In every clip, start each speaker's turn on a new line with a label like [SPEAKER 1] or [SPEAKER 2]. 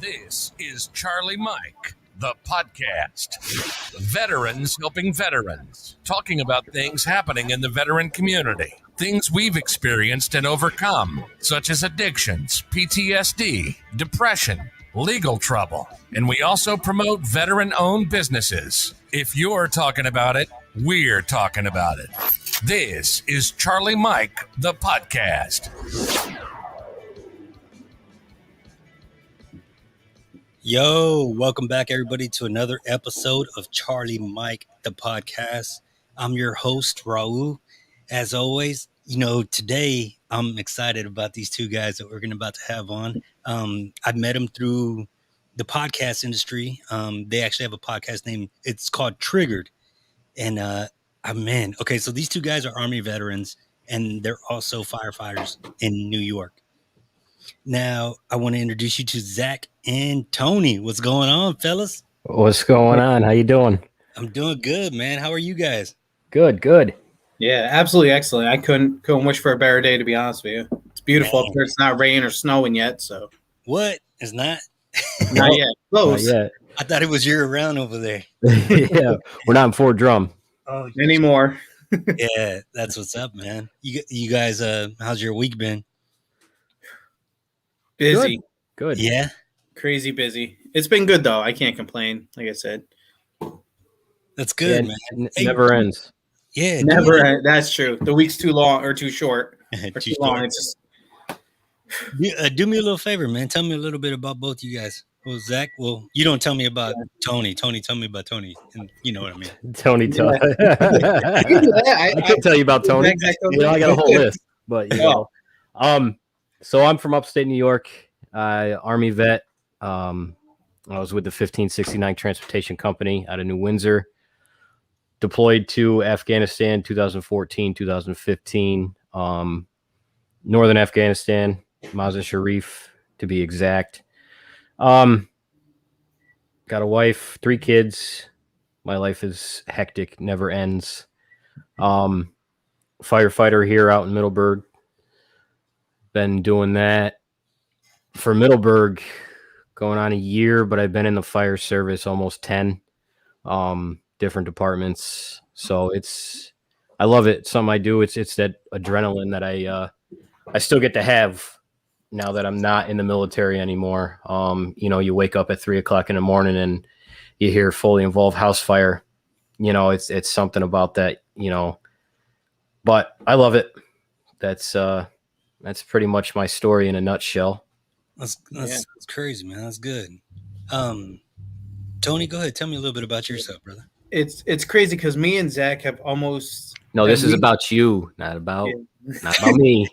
[SPEAKER 1] This is Charlie Mike, the podcast. Veterans helping veterans, talking about things happening in the veteran community, things we've experienced and overcome, such as addictions, PTSD, depression, legal trouble. And we also promote veteran-owned businesses. If you're talking about it, we're talking about it. This is Charlie Mike, the podcast.
[SPEAKER 2] Yo, welcome back, everybody, to another episode of Charlie Mike, the podcast. I'm your host, Raul. As always, today I'm excited about these two guys that we're about to have on. I met them through the podcast industry. They actually have a podcast it's called Triggered. And, so these two guys are Army veterans, and they're also firefighters in New York. Now, I want to introduce you to Zach and Tony. What's going on, fellas?
[SPEAKER 3] What's going on? How you doing?
[SPEAKER 2] I'm doing good, man. How are you guys?
[SPEAKER 3] Good.
[SPEAKER 4] Yeah, absolutely excellent. I couldn't wish for a better day, to be honest with you. It's beautiful up there. It's not raining or snowing yet, so.
[SPEAKER 2] What? It's not?
[SPEAKER 4] Not yet. Close.
[SPEAKER 3] Not yet.
[SPEAKER 2] I thought it was year-round over there.
[SPEAKER 3] Yeah, we're not in Fort Drum.
[SPEAKER 2] Oh,
[SPEAKER 4] anymore.
[SPEAKER 2] Yeah, that's what's up, man. You guys, how's your week been?
[SPEAKER 4] Busy.
[SPEAKER 3] Good.
[SPEAKER 2] Yeah.
[SPEAKER 4] Crazy busy. It's been good, though. I can't complain, like I said.
[SPEAKER 2] That's good, man.
[SPEAKER 3] It never ends.
[SPEAKER 2] Yeah.
[SPEAKER 4] Never. That's true. The week's too long or too short. Or
[SPEAKER 2] Too
[SPEAKER 4] long.
[SPEAKER 2] short.
[SPEAKER 4] It's
[SPEAKER 2] just... Do me a little favor, man. Tell me a little bit about both you guys. Well, Zach, you don't tell me about Tony. Tony, tell me about Tony. And you know what I mean.
[SPEAKER 3] Tony.
[SPEAKER 4] I can do that.
[SPEAKER 3] I can tell you about Tony. I got a whole list. But, so I'm from upstate New York, Army vet. I was with the 1569 Transportation Company out of New Windsor. Deployed to Afghanistan 2014, 2015. Northern Afghanistan, Mazar Sharif to be exact. Got a wife, 3 kids. My life is hectic, never ends. Firefighter here out in Middleburg. Been doing that for Middleburg going on a year, but I've been in the fire service almost 10 different departments. So I love it. It's something I do. It's that adrenaline that I still get to have now that I'm not in the military anymore. You wake up at 3:00 in the morning and you hear fully involved house fire. It's something about that, but I love it. That's pretty much my story in a nutshell.
[SPEAKER 2] That's crazy, man. That's good. Tony, go ahead. Tell me a little bit about yourself, brother.
[SPEAKER 4] It's crazy because me and Zach have almost.
[SPEAKER 3] No, this is about you, not about me.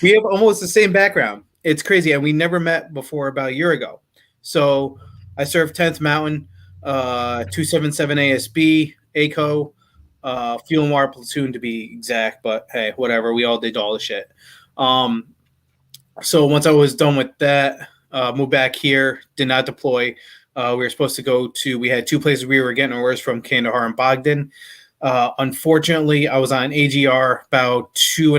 [SPEAKER 4] We have almost the same background. It's crazy, and we never met before about a year ago. So I served 10th Mountain, 277 ASB, ACO, Fuel and Water Platoon to be exact. But hey, whatever. We all did all the shit. So once I was done with that, moved back here, did not deploy. We were supposed to we had 2 places we were getting orders from, Kandahar and Bogdan. Unfortunately, I was on AGR about 2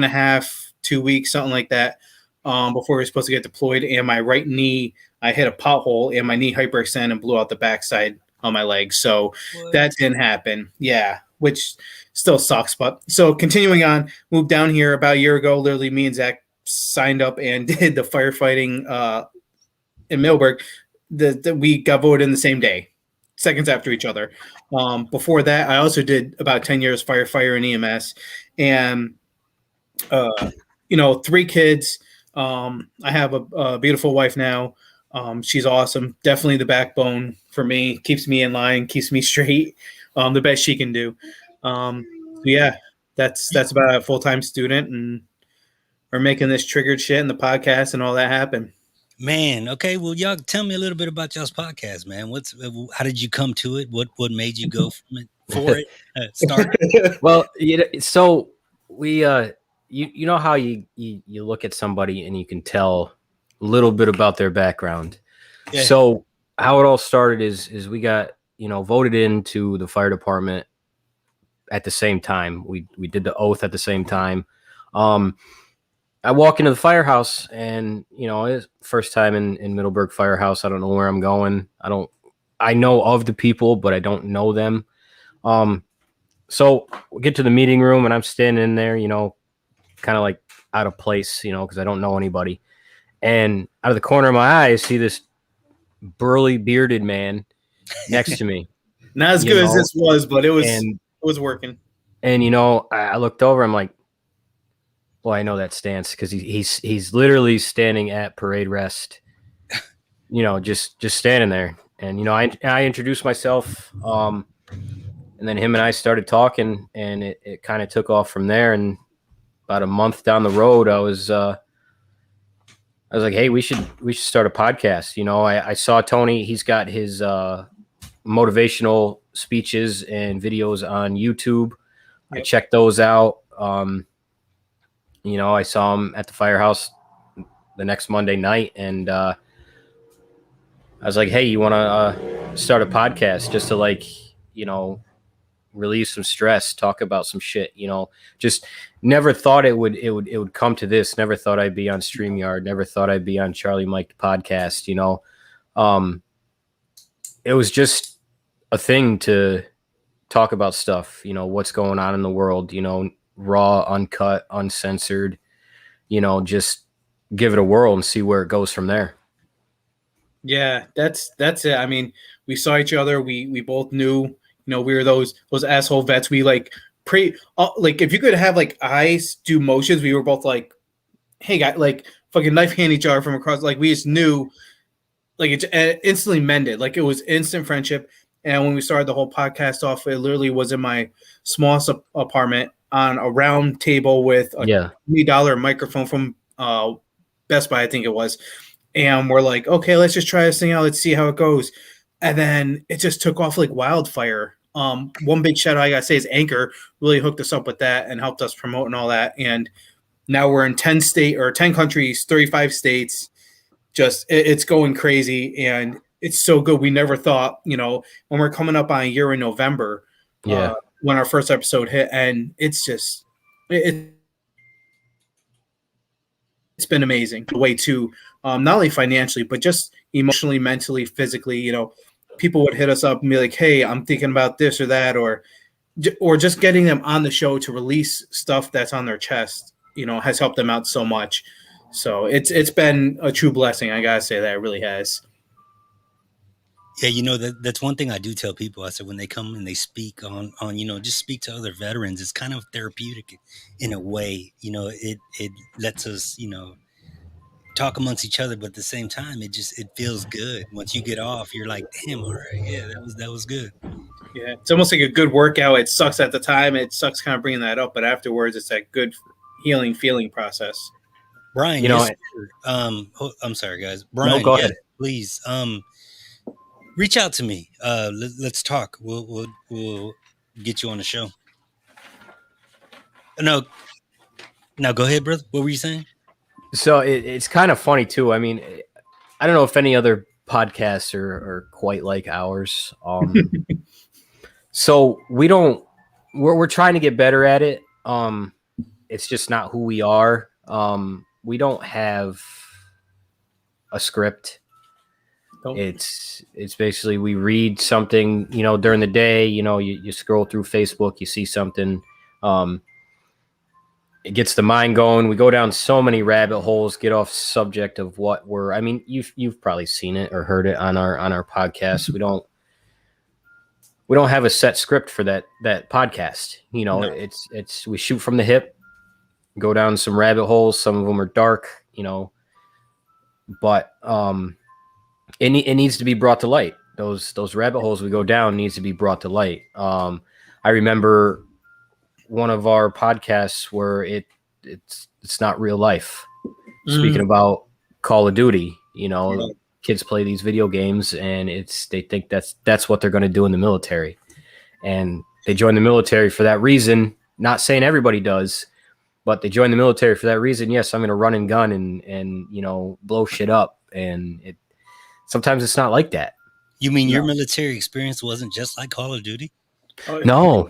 [SPEAKER 4] weeks, something like that, before we were supposed to get deployed. And my right knee, I hit a pothole and my knee hyperextended and blew out the backside on my leg. So that didn't happen. Yeah, which still sucks. But so continuing on, moved down here about a year ago. Literally, me and Zach signed up and did the firefighting in Middleburg. We got voted in the same day, seconds after each other. Before that, I also did about 10 years firefighter in EMS, and 3 kids. I have a beautiful wife now. She's awesome. Definitely the backbone for me. Keeps me in line. Keeps me straight. The best she can do. Yeah, that's about a full-time student, and we're making this Triggered shit and the podcast and all that happen.
[SPEAKER 2] Man, okay. Well, y'all tell me a little bit about y'all's podcast, man. How did you come to it? What made you go from it for it? Start.
[SPEAKER 3] Well, so we, you know how you look at somebody and you can tell a little bit about their background. Yeah. So how it all started is we got voted into the fire department at the same time. We did the oath at the same time. I walk into the firehouse, and it's first time in Middleburg Firehouse. I don't know where I'm going. I know of the people, but I don't know them. So we get to the meeting room, and I'm standing in there, kind of like out of place, because I don't know anybody. And out of the corner of my eye, I see this burly bearded man next to me.
[SPEAKER 4] Not as good as this was, but it was working.
[SPEAKER 3] And I looked over. I'm like, well, I know that stance because he's literally standing at parade rest, just standing there. And I introduced myself, and then him and I started talking, and it kind of took off from there. And about a month down the road, I was like, hey, we should start a podcast. I saw Tony. He's got his motivational speeches and videos on YouTube. Yep. I checked those out. I saw him at the firehouse the next Monday night, and I was like, hey, you want to start a podcast just to relieve some stress, talk about some shit, just never thought it would come to this. Never thought I'd be on StreamYard. Never thought I'd be on Charlie Mike podcast. It was just a thing to talk about stuff, what's going on in the world, raw, uncut, uncensored, just give it a whirl and see where it goes from there.
[SPEAKER 4] Yeah, that's it. I mean, we saw each other. We both knew, we were those asshole vets. We if you could have eyes do motions, we were both like, hey, guy, fucking knife hand each other from across. We just knew, it instantly mended. It was instant friendship. And when we started the whole podcast off, it literally was in my smallest apartment on a round table with a $20 microphone from Best Buy, I think it was. And we're like, okay, let's just try this thing out. Let's see how it goes. And then it just took off like wildfire. One big shout out I got to say is Anchor really hooked us up with that and helped us promote and all that. And now we're in 10 countries, 35 states. Just it's going crazy. And it's so good. We never thought, when we're coming up on a year in November, when our first episode hit, and it's just, it's been amazing the way to, not only financially, but just emotionally, mentally, physically, people would hit us up and be like, hey, I'm thinking about this or that, or just getting them on the show to release stuff that's on their chest, has helped them out so much. So it's been a true blessing. I gotta say that it really has.
[SPEAKER 2] Yeah, that's one thing I do tell people. I said when they come and they speak on just speak to other veterans, it's kind of therapeutic in a way. It lets us, talk amongst each other, but at the same time, it feels good. Once you get off, you're like, damn, all right, yeah, that was good.
[SPEAKER 4] Yeah, it's almost like a good workout. It sucks at the time. It sucks kind of bringing that up, but afterwards, it's that good healing feeling process.
[SPEAKER 2] Brian, I'm sorry, guys. Brian,
[SPEAKER 3] no, go ahead.
[SPEAKER 2] Please, reach out to me. Let's talk. We'll get you on the show. No, go ahead, brother. What were you saying?
[SPEAKER 3] So it's kind of funny too. I mean, I don't know if any other podcasts are quite like ours. So we're trying to get better at it. It's just not who we are. We don't have a script. It's basically we read something, during the day, you scroll through Facebook, you see something, it gets the mind going. We go down so many rabbit holes, get off subject of what you've probably seen it or heard it on our podcast. We don't have a set script for that podcast. No. It's we shoot from the hip, go down some rabbit holes. Some of them are dark, but it needs to be brought to light. Those rabbit holes we go down needs to be brought to light. I remember one of our podcasts where it's not real life. Speaking about Call of Duty, kids play these video games and they think that's what they're going to do in the military, and they join the military for that reason. Not saying everybody does, but they join the military for that reason. Yes, I'm going to run and gun and blow shit up, and sometimes it's not like that.
[SPEAKER 2] You mean your military experience wasn't just like Call of Duty?
[SPEAKER 3] No.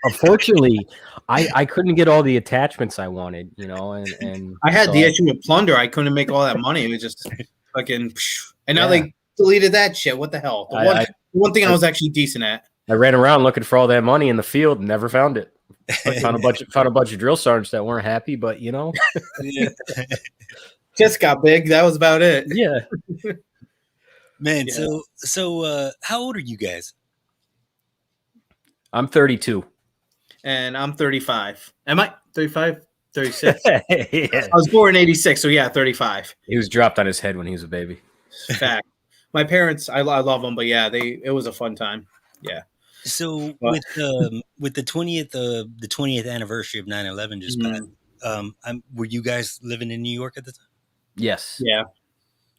[SPEAKER 3] Unfortunately, I couldn't get all the attachments I wanted, and
[SPEAKER 4] I had
[SPEAKER 3] so
[SPEAKER 4] the issue with Plunder. I couldn't make all that money. It was just fucking. And now
[SPEAKER 3] Yeah.
[SPEAKER 4] they deleted that shit. What the hell? The one thing I was actually decent at.
[SPEAKER 3] I ran around looking for all that money in the field and never found it. I found a bunch of drill sergeants that weren't happy, but
[SPEAKER 2] Yeah.
[SPEAKER 4] Just got big. That was about it.
[SPEAKER 3] yeah.
[SPEAKER 2] Man,
[SPEAKER 4] Yeah.
[SPEAKER 2] so how old are you guys?
[SPEAKER 3] I'm 32.
[SPEAKER 4] And I'm 35. Am I 35? 36?
[SPEAKER 3] Yeah.
[SPEAKER 4] I was born in 86, so yeah, 35.
[SPEAKER 3] He was dropped on his head when he was a baby.
[SPEAKER 4] Fact. My parents, I love them, but yeah, it was a fun time. Yeah.
[SPEAKER 2] So
[SPEAKER 4] But-
[SPEAKER 2] with the 20th anniversary of 9/11 just passed, were you guys living in New York at the time?
[SPEAKER 3] Yes.
[SPEAKER 4] Yeah.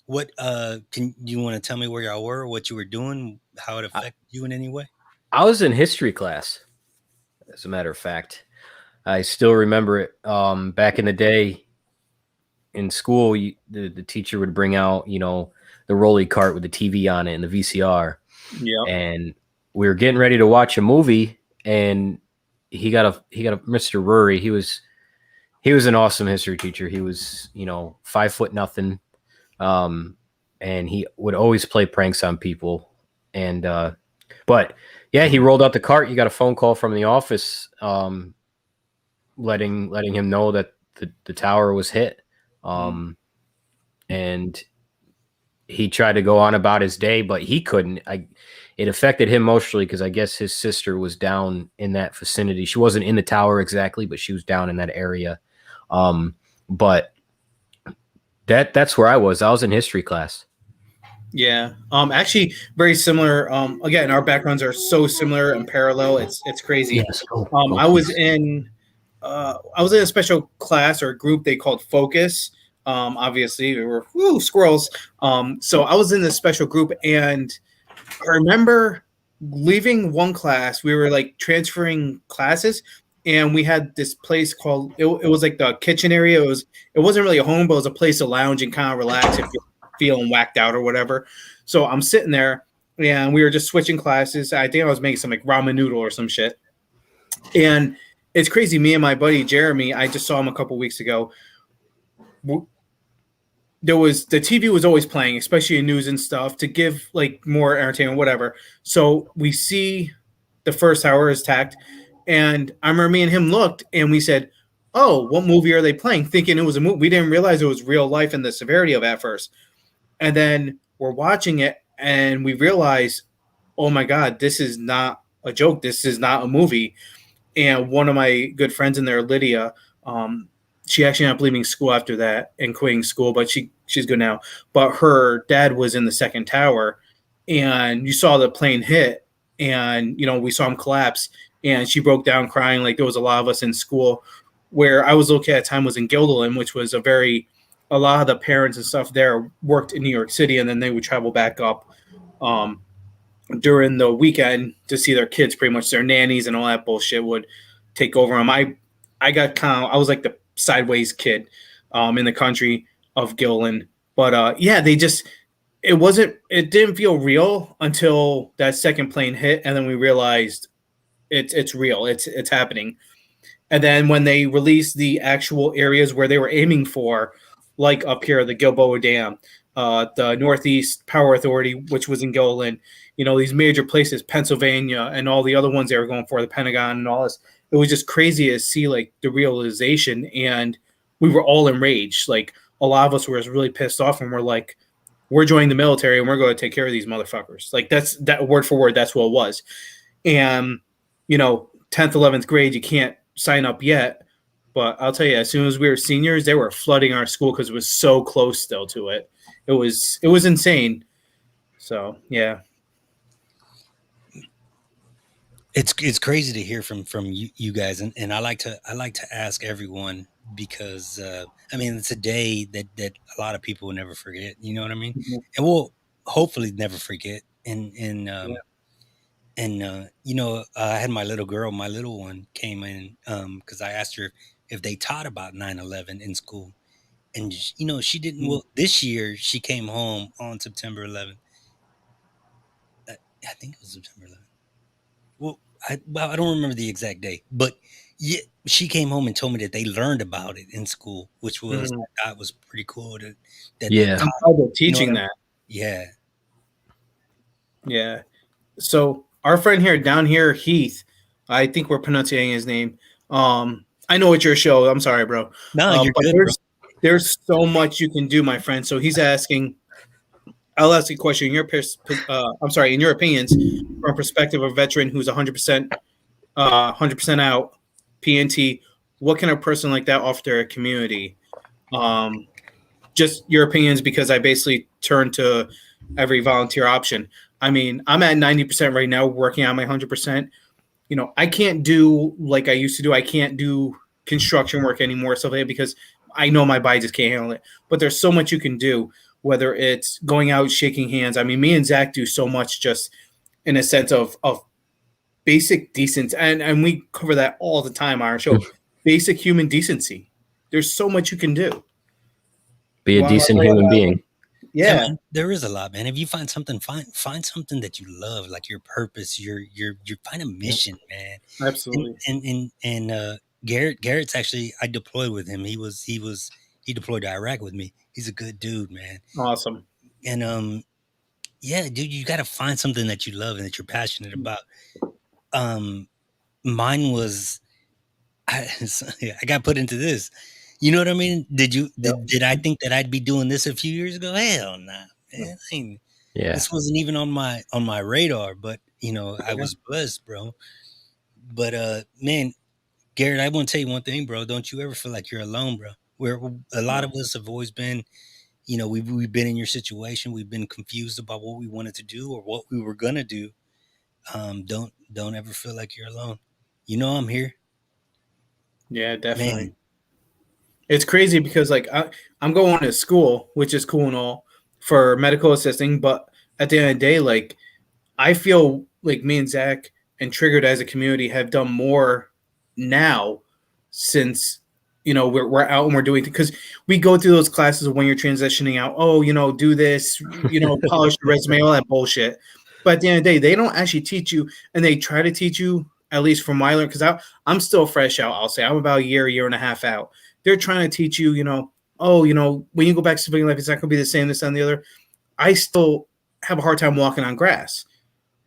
[SPEAKER 2] What can you want to tell me where y'all were, what you were doing, how it affected you in any way?
[SPEAKER 3] I was in history class, as a matter of fact. I still remember it. Back in the day in school, the teacher would bring out, the rolly cart with the TV on it and the VCR.
[SPEAKER 4] Yeah.
[SPEAKER 3] And we were getting ready to watch a movie, and he got a Mr. Rury. He was an awesome history teacher. He was, 5'0", and he would always play pranks on people. And but yeah, he rolled out the cart. You got a phone call from the office, letting him know that the tower was hit. And he tried to go on about his day, but he couldn't. It affected him emotionally because I guess his sister was down in that vicinity. She wasn't in the tower exactly, but she was down in that area. But that's where I was. I was in history class.
[SPEAKER 4] Yeah. Actually very similar. Again, our backgrounds are so similar and parallel. It's crazy.
[SPEAKER 3] Yes.
[SPEAKER 4] I was in a special class or group they called Focus. Obviously we were squirrels. So I was in this special group, and I remember leaving one class. We were like transferring classes, and we had this place called it was like the kitchen area. It wasn't really a home, but it was a place to lounge and kind of relax if you're feeling whacked out or whatever. So I'm sitting there, and we were just switching classes. I think I was making some like ramen noodle or some shit. And it's crazy. Me and my buddy Jeremy, I just saw him a couple weeks ago. The TV was always playing, especially in news and stuff, to give like more entertainment, whatever. So we see the first tower is attacked, and I remember me and him looked, and we said, "Oh, what movie are they playing?" Thinking it was a movie. We didn't realize it was real life and the severity of it at first. And then we're watching it, and we realize, oh my God, this is not a joke. This is not a movie. And one of my good friends in there, Lydia, she actually ended up leaving school after that and quitting school, but she's good now. But her dad was in the second tower, and you saw the plane hit, and we saw him collapse, and she broke down crying. Like, there was a lot of us in school. Where I was located at the time was in Guilderland, which was a lot of the parents and stuff there worked in New York City, and then they would travel back up during the weekend to see their kids. Pretty much their nannies and all that bullshit would take over them. I was like the sideways kid in the country of Gilland. But yeah, it didn't feel real until that second plane hit, and then we realized it's real. It's happening. And then when they released the actual areas where they were aiming for, like up here, the Gilboa Dam, the Northeast Power Authority, which was in Gilland, these major places, Pennsylvania, and all the other ones they were going for, the Pentagon and all this. It was just crazy to see like the realization, and we were all enraged. Like, a lot of us were really pissed off, and we're like, we're joining the military and we're going to take care of these motherfuckers. Like, that's that word for word. That's what it was. And 10th, 11th grade, you can't sign up yet. But I'll tell you, as soon as we were seniors, they were flooding our school because it was so close still to it. It was insane. So yeah,
[SPEAKER 2] It's crazy to hear from you guys, and I like to ask everyone because it's a day that a lot of people will never forget. You know what I mean?
[SPEAKER 4] Mhm.
[SPEAKER 2] And we'll hopefully never forget. And I had my little one came in because I asked her if they taught about 9/11 in school, and she didn't. Well, this year she came home on September 11th. I think it was September 11th. Well, well, I don't remember the exact date, but yeah, she came home and told me that they learned about it in school, which was
[SPEAKER 4] Mhm.
[SPEAKER 2] I thought was pretty cool. That they
[SPEAKER 3] Yeah.
[SPEAKER 4] I'm
[SPEAKER 2] taught,
[SPEAKER 4] proud of
[SPEAKER 2] you know
[SPEAKER 4] teaching
[SPEAKER 2] what I
[SPEAKER 4] that.
[SPEAKER 2] Yeah,
[SPEAKER 4] Yeah. So our friend here down here, Heath, I think we're pronouncing his name. I know it's your show. I'm sorry, bro.
[SPEAKER 2] no, you're
[SPEAKER 4] But
[SPEAKER 2] good, bro.
[SPEAKER 4] there's so much you can do, my friend. So he's asking. I'll ask you a question. In your I'm sorry. In your opinions, from a perspective of a veteran who's 100% out, PNT, what can a person like that offer their community? Um, just your opinions, because I basically turn to every volunteer option. I mean, I'm at 90% right now, working on my 100%. I can't do like I used to do. I can't do construction work anymore, stuff like that, because I know my body just can't handle it. But there's so much you can do, whether it's going out, shaking hands. I mean, me and Zach do so much just in a sense of basic decency, and we cover that all the time on our show. Basic human decency. There's so much you can do.
[SPEAKER 3] Be a decent human being.
[SPEAKER 2] Yeah,
[SPEAKER 4] Yeah,
[SPEAKER 2] man, there is a lot, man. If you find something, find something that you love, like your purpose, your find a mission, man. And
[SPEAKER 4] absolutely.
[SPEAKER 2] Garrett's actually, I deployed with him. He deployed to Iraq with me. He's a good dude, man.
[SPEAKER 4] Awesome.
[SPEAKER 2] And yeah, dude, you got to find something that you love and that you're passionate about. Mine was I got put into this. You know what I mean? Did I think that I'd be doing this a few years ago? Hell nah, man.
[SPEAKER 3] Yeah.
[SPEAKER 2] This wasn't even on my radar, but I was blessed, bro. But man, Garrett, I want to tell you one thing, bro. Don't you ever feel like you're alone, bro. Where a lot of us have always been, we've been in your situation. We've been confused about what we wanted to do or what we were gonna do. Don't ever feel like you're alone. I'm here,
[SPEAKER 4] Yeah, definitely.
[SPEAKER 2] man.
[SPEAKER 4] It's crazy because like I'm going to school, which is cool and all, for medical assisting, but at the end of the day, like I feel like me and Zach and Triggered as a community have done more now since we're out and we're doing, because we go through those classes of when you're transitioning out. Oh, do this, polish your resume, all that bullshit. But at the end of the day, they don't actually teach you, and they try to teach you, at least from my learning, because I'm still fresh out. I'll say I'm about a year and a half out. They're trying to teach you, when you go back to civilian life, it's not going to be the same, this and the other. I still have a hard time walking on grass.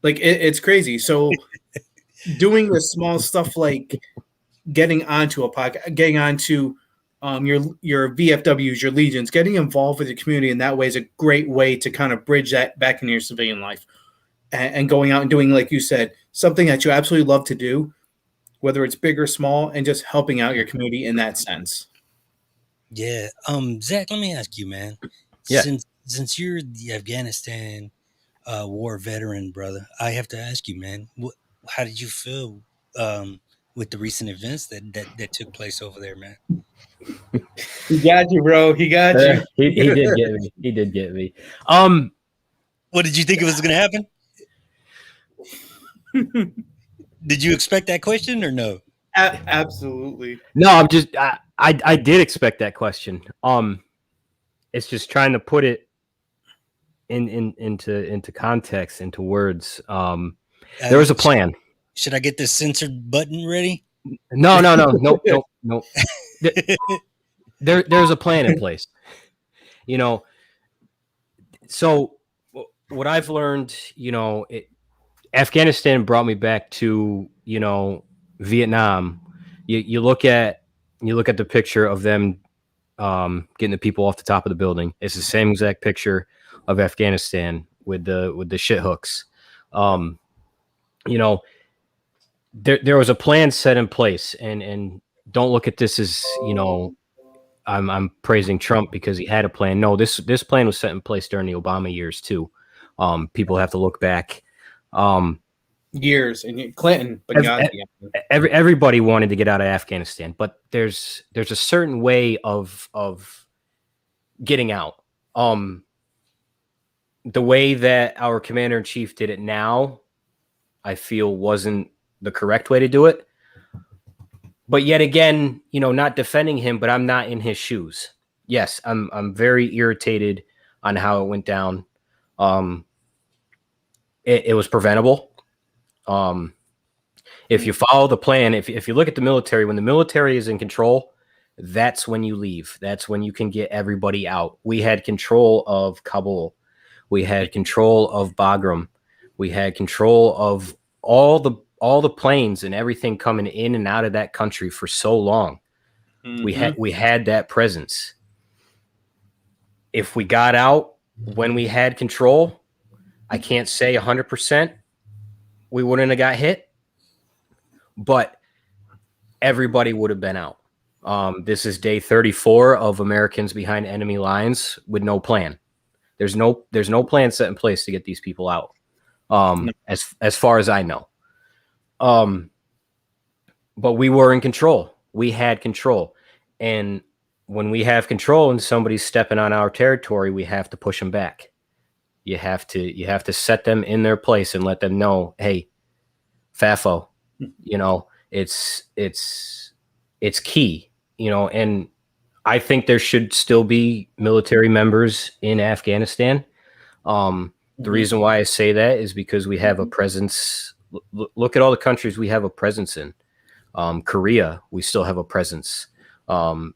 [SPEAKER 4] Like it's crazy. So doing the small stuff like getting onto a podcast, getting onto your VFWs, your legions, getting involved with the community in that way is a great way to kind of bridge that back into your civilian life, and going out and doing, like you said, something that you absolutely love to do, whether it's big or small, and just helping out your community in that sense.
[SPEAKER 2] Yeah. Zach, let me ask you, man.
[SPEAKER 3] Yeah.
[SPEAKER 2] Since you're the Afghanistan war veteran, brother, I have to ask you, man, how did you feel with the recent events that took place over there, man?
[SPEAKER 4] He got you, bro. He got you.
[SPEAKER 3] He did get me. He did get me.
[SPEAKER 2] What did you think it was going to happen? Did you expect that question or no?
[SPEAKER 4] Absolutely.
[SPEAKER 3] No, I'm just I did expect that question. It's just trying to put it into context, into words. There was a plan.
[SPEAKER 2] Should I get the censored button ready?
[SPEAKER 3] No. Nope. There's a plan in place. So what I've learned, Afghanistan brought me back to, Vietnam. You look at the picture of them getting the people off the top of the building. It's the same exact picture of Afghanistan with the shit hooks. There was a plan set in place, and don't look at this as, I'm praising Trump because he had a plan. No, this plan was set in place during the Obama years too. People have to look back.
[SPEAKER 4] Years and Clinton, but
[SPEAKER 3] everybody wanted to get out of Afghanistan, but there's a certain way of getting out. The way that our commander in chief did it now, I feel wasn't the correct way to do it. But yet again, not defending him, but I'm not in his shoes. Yes, I'm very irritated on how it went down. It was preventable. If you follow the plan, if you look at the military, when the military is in control, that's when you leave. That's when you can get everybody out. We had control of Kabul. We had control of Bagram. We had control of all the planes and everything coming in and out of that country for so long. We had that presence. If we got out when we had control, I can't say 100% we wouldn't have got hit, but everybody would have been out. This is day 34 of Americans behind enemy lines with no plan. There's no plan set in place to get these people out. As far as I know. But we were in control. We had control. And when we have control and somebody's stepping on our territory, we have to push them back. You have to set them in their place and let them know, hey, FAFO, it's key, and I think there should still be military members in Afghanistan. The reason why I say that is because we have a presence. Look at all the countries we have a presence in. Korea, we still have a presence. So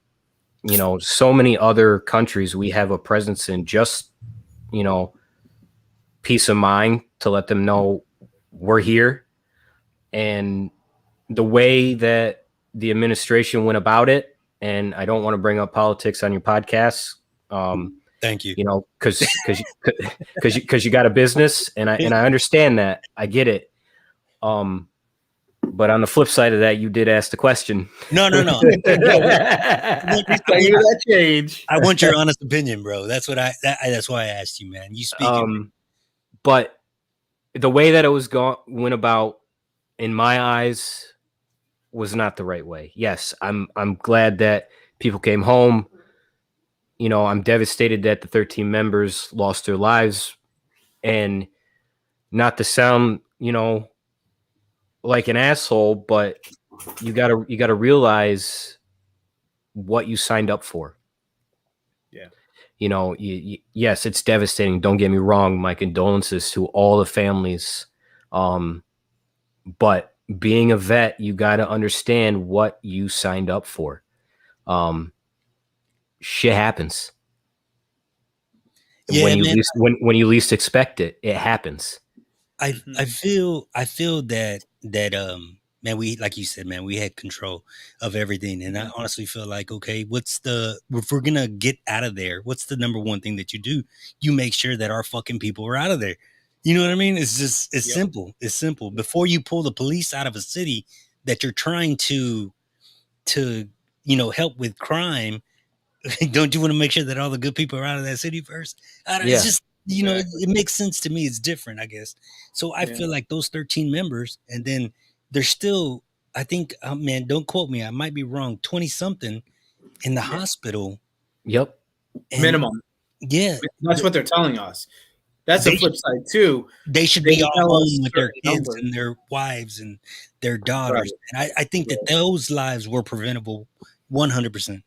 [SPEAKER 3] many other countries we have a presence in, just, peace of mind to let them know we're here. And the way that the administration went about it, and I don't want to bring up politics on your podcast.
[SPEAKER 2] Thank you.
[SPEAKER 3] Because you got a business, and I understand that. I get it. But on the flip side of that, you did ask the question.
[SPEAKER 2] No.
[SPEAKER 4] That change.
[SPEAKER 2] I want your honest opinion, bro. That's why I asked you, man. You speak.
[SPEAKER 3] But the way that it went about, in my eyes, was not the right way. Yes, I'm glad that people came home. I'm devastated that the 13 members lost their lives, and not to sound, like an asshole, but you gotta realize what you signed up for.
[SPEAKER 4] Yeah.
[SPEAKER 3] Yes, it's devastating. Don't get me wrong. My condolences to all the families. But being a vet, you got to understand what you signed up for. Shit happens.
[SPEAKER 2] Yeah,
[SPEAKER 3] when you least expect it, it happens.
[SPEAKER 2] I feel that man, we, like you said, man, we had control of everything. And I honestly feel like, okay, if we're gonna get out of there, what's the number one thing that you do? You make sure that our fucking people are out of there. You know what I mean? It's simple. It's simple. Before you pull the police out of a city that you're trying to help with crime, don't you want to make sure that all the good people are out of that city first? It's just, it makes sense to me. It's different, I guess. So I feel like those 13 members, and then there's still, I think, man, don't quote me, I might be wrong, 20 something in the hospital.
[SPEAKER 3] Yep.
[SPEAKER 4] Minimum.
[SPEAKER 2] Yeah.
[SPEAKER 4] That's what they're telling us. That's the flip side too.
[SPEAKER 2] They should be all home with their kids and their wives and their daughters. Right. And I think that those lives were preventable 100%.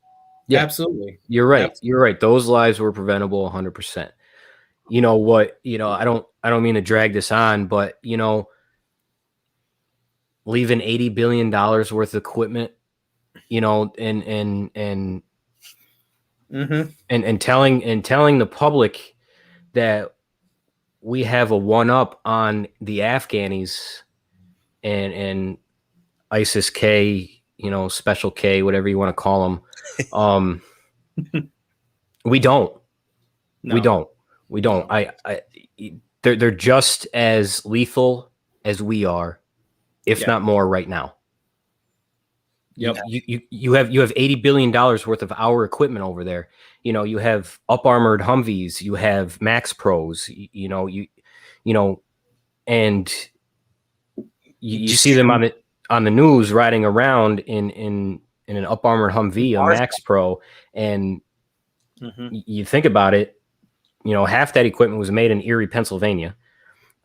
[SPEAKER 4] Yeah, absolutely.
[SPEAKER 3] You're right. Absolutely. You're right. Those lives were preventable 100%. You know what? I don't mean to drag this on, but leaving $80 billion worth of equipment, and telling the public that we have a one-up on the Afghanis and ISIS K, Special K, whatever you want to call them. We don't. No. We don't. They're just as lethal as we are, if not more, right now. Yep. You have $80 billion worth of our equipment over there. You have up armored Humvees, you have Max Pros, and you see them on the news riding around in an up armored Humvee, a Max Pro, and you think about it. Half that equipment was made in Erie, Pennsylvania.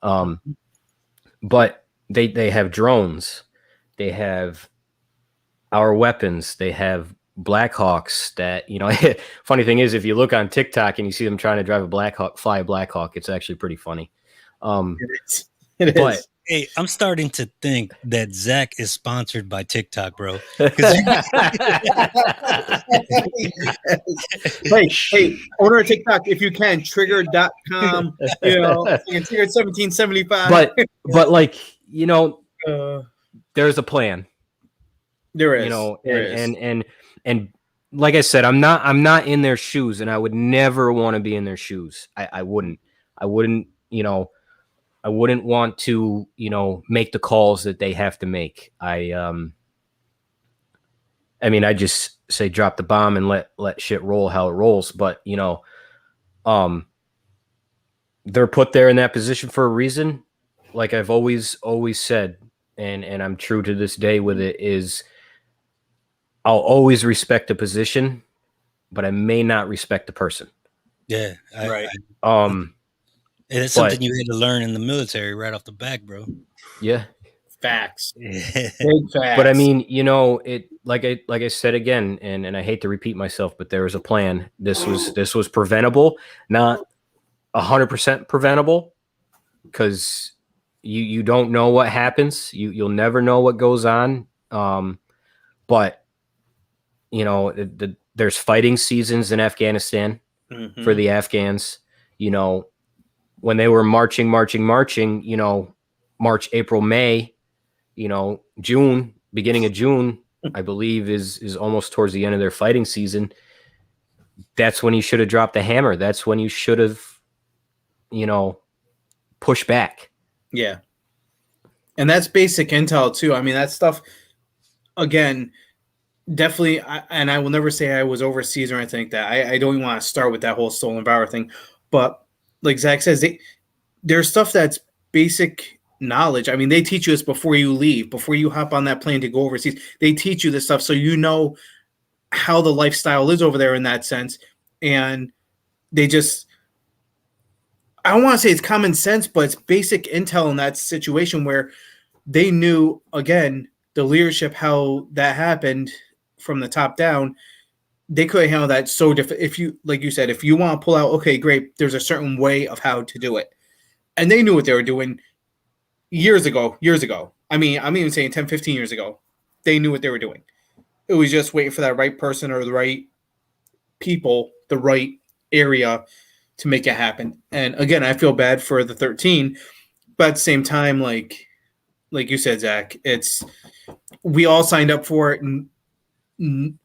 [SPEAKER 3] But they have drones, they have our weapons, they have Blackhawks that, funny thing is, if you look on TikTok and you see them trying to drive fly a Blackhawk, it's actually pretty funny.
[SPEAKER 2] It is. Hey, I'm starting to think that Zach is sponsored by TikTok, bro.
[SPEAKER 4] Hey, owner of TikTok, if you can, trigger.com, and trigger 1775.
[SPEAKER 3] but like,
[SPEAKER 4] Uh,
[SPEAKER 3] there's a plan,
[SPEAKER 4] there is.
[SPEAKER 3] there is. And like I said, I'm not in their shoes, and I would never want to be in their shoes. I wouldn't, I wouldn't want to, make the calls that they have to make. I mean, I just say drop the bomb and let shit roll how it rolls. But they're put there in that position for a reason. Like I've always said, and I'm true to this day with it, is I'll always respect the position, but I may not respect the person.
[SPEAKER 2] Yeah,
[SPEAKER 4] right.
[SPEAKER 2] It's something you had to learn in the military right off the back, bro.
[SPEAKER 3] Yeah.
[SPEAKER 4] Facts. Big facts.
[SPEAKER 3] But I mean, it like I said again, and I hate to repeat myself, but there was a plan. This was preventable, not 100% preventable, because you don't know what happens. You'll never know what goes on. But there's fighting seasons in Afghanistan for the Afghans. When they were marching, March, April, May, June, beginning of June, I believe is almost towards the end of their fighting season. That's when you should have dropped the hammer. That's when you should have, pushed back.
[SPEAKER 4] Yeah. And that's basic intel too. I mean, that stuff, again, definitely. And I will never say I was overseas or anything like that. I don't even want to start with that whole stolen valor thing. But like Zach says, there's stuff that's basic knowledge. I mean, they teach you this before you leave, before you hop on that plane to go overseas. They teach you this stuff so you know how the lifestyle is over there in that sense. And they just, I don't want to say it's common sense, but it's basic intel in that situation where they knew, again, the leadership, how that happened from the top down. They could handle that so different. If you, like you said, if you want to pull out, okay, great, there's a certain way of how to do it. And they knew what they were doing years ago. I mean, I'm even saying 10, 15 years ago. They knew what they were doing. It was just waiting for that right person or the right people, the right area to make it happen. And again, I feel bad for the 13, but at the same time, like you said, Zach, we all signed up for it and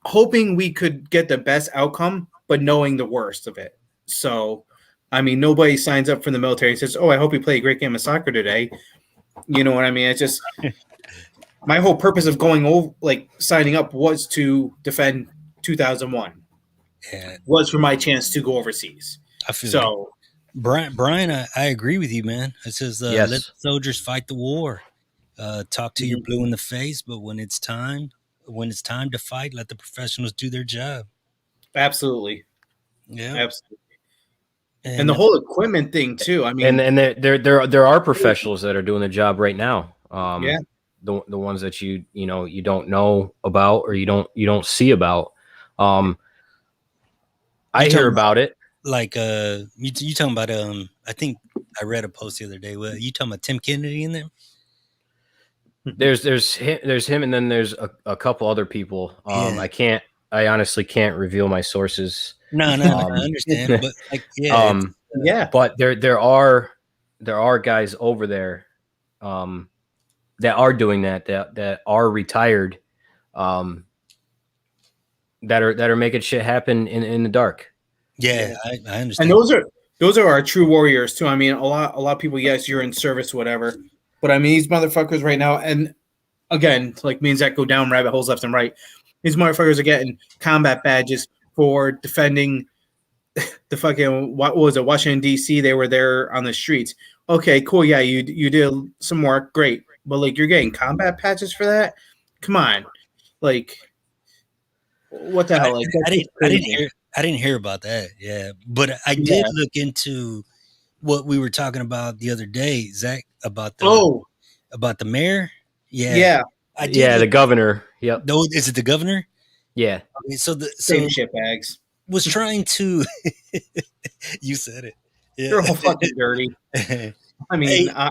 [SPEAKER 4] hoping we could get the best outcome, but knowing the worst of it. So, I mean, nobody signs up for the military and says, "Oh, I hope you play a great game of soccer today." You know what I mean? It's just my whole purpose of going over, like signing up, was to defend 2001.
[SPEAKER 2] Yeah.
[SPEAKER 4] Was for my chance to go overseas.
[SPEAKER 2] I feel
[SPEAKER 4] so.
[SPEAKER 2] Brian, I agree with you, man. It says,
[SPEAKER 3] yes.
[SPEAKER 2] Let the soldiers fight the war. Talk to your blue in the face, but when it's time to fight, let the professionals do their job.
[SPEAKER 4] Absolutely.
[SPEAKER 2] Yeah.
[SPEAKER 4] Absolutely. And the whole equipment thing too. I mean,
[SPEAKER 3] and there are professionals that are doing the job right now.
[SPEAKER 4] Yeah.
[SPEAKER 3] The ones that you don't know about or you don't see about. I hear about it.
[SPEAKER 2] Like you talking about I think I read a post the other day. Well, you talking about Tim Kennedy in there?
[SPEAKER 3] There's him, and then there's a couple other people. I honestly can't reveal my sources.
[SPEAKER 2] No, I understand, but like, yeah,
[SPEAKER 3] But there are guys over there, that are doing that are retired, that are making shit happen in the dark.
[SPEAKER 2] Yeah, I understand.
[SPEAKER 4] And those are our true warriors too. I mean, a lot of people, yes, you're in service, whatever. But I mean, these motherfuckers right now, and again, like me and Zach go down rabbit holes left and right. These motherfuckers are getting combat badges for defending the fucking, what was it, Washington, D.C. They were there on the streets. Okay, cool. Yeah, you did some work. Great. But like, you're getting combat patches for that? Come on. Like, what the hell? Like,
[SPEAKER 2] I didn't hear about that. Yeah. But I did look into what we were talking about the other day, Zach, about the mayor. Yeah.
[SPEAKER 3] I did the governor. Yep.
[SPEAKER 2] No, is it the governor?
[SPEAKER 3] Yeah.
[SPEAKER 2] Okay, so
[SPEAKER 4] same shit bags.
[SPEAKER 2] Was trying to you said it. Yeah.
[SPEAKER 4] They're all fucking dirty. I mean,
[SPEAKER 2] Hey,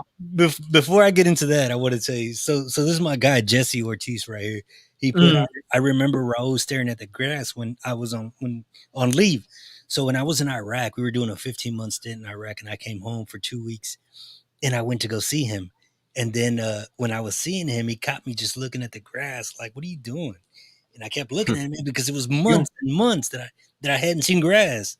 [SPEAKER 2] before I get into that, I want to tell you. So this is my guy Jesse Ortiz right here. He put.
[SPEAKER 4] mm,
[SPEAKER 2] I remember Raul staring at the grass when I was on leave. So when I was in Iraq, we were doing a 15-month stint in Iraq, and I came home for 2 weeks, and I went to go see him. And then when I was seeing him, he caught me just looking at the grass, like, "What are you doing?" And I kept looking at him because it was months and months that I hadn't seen grass.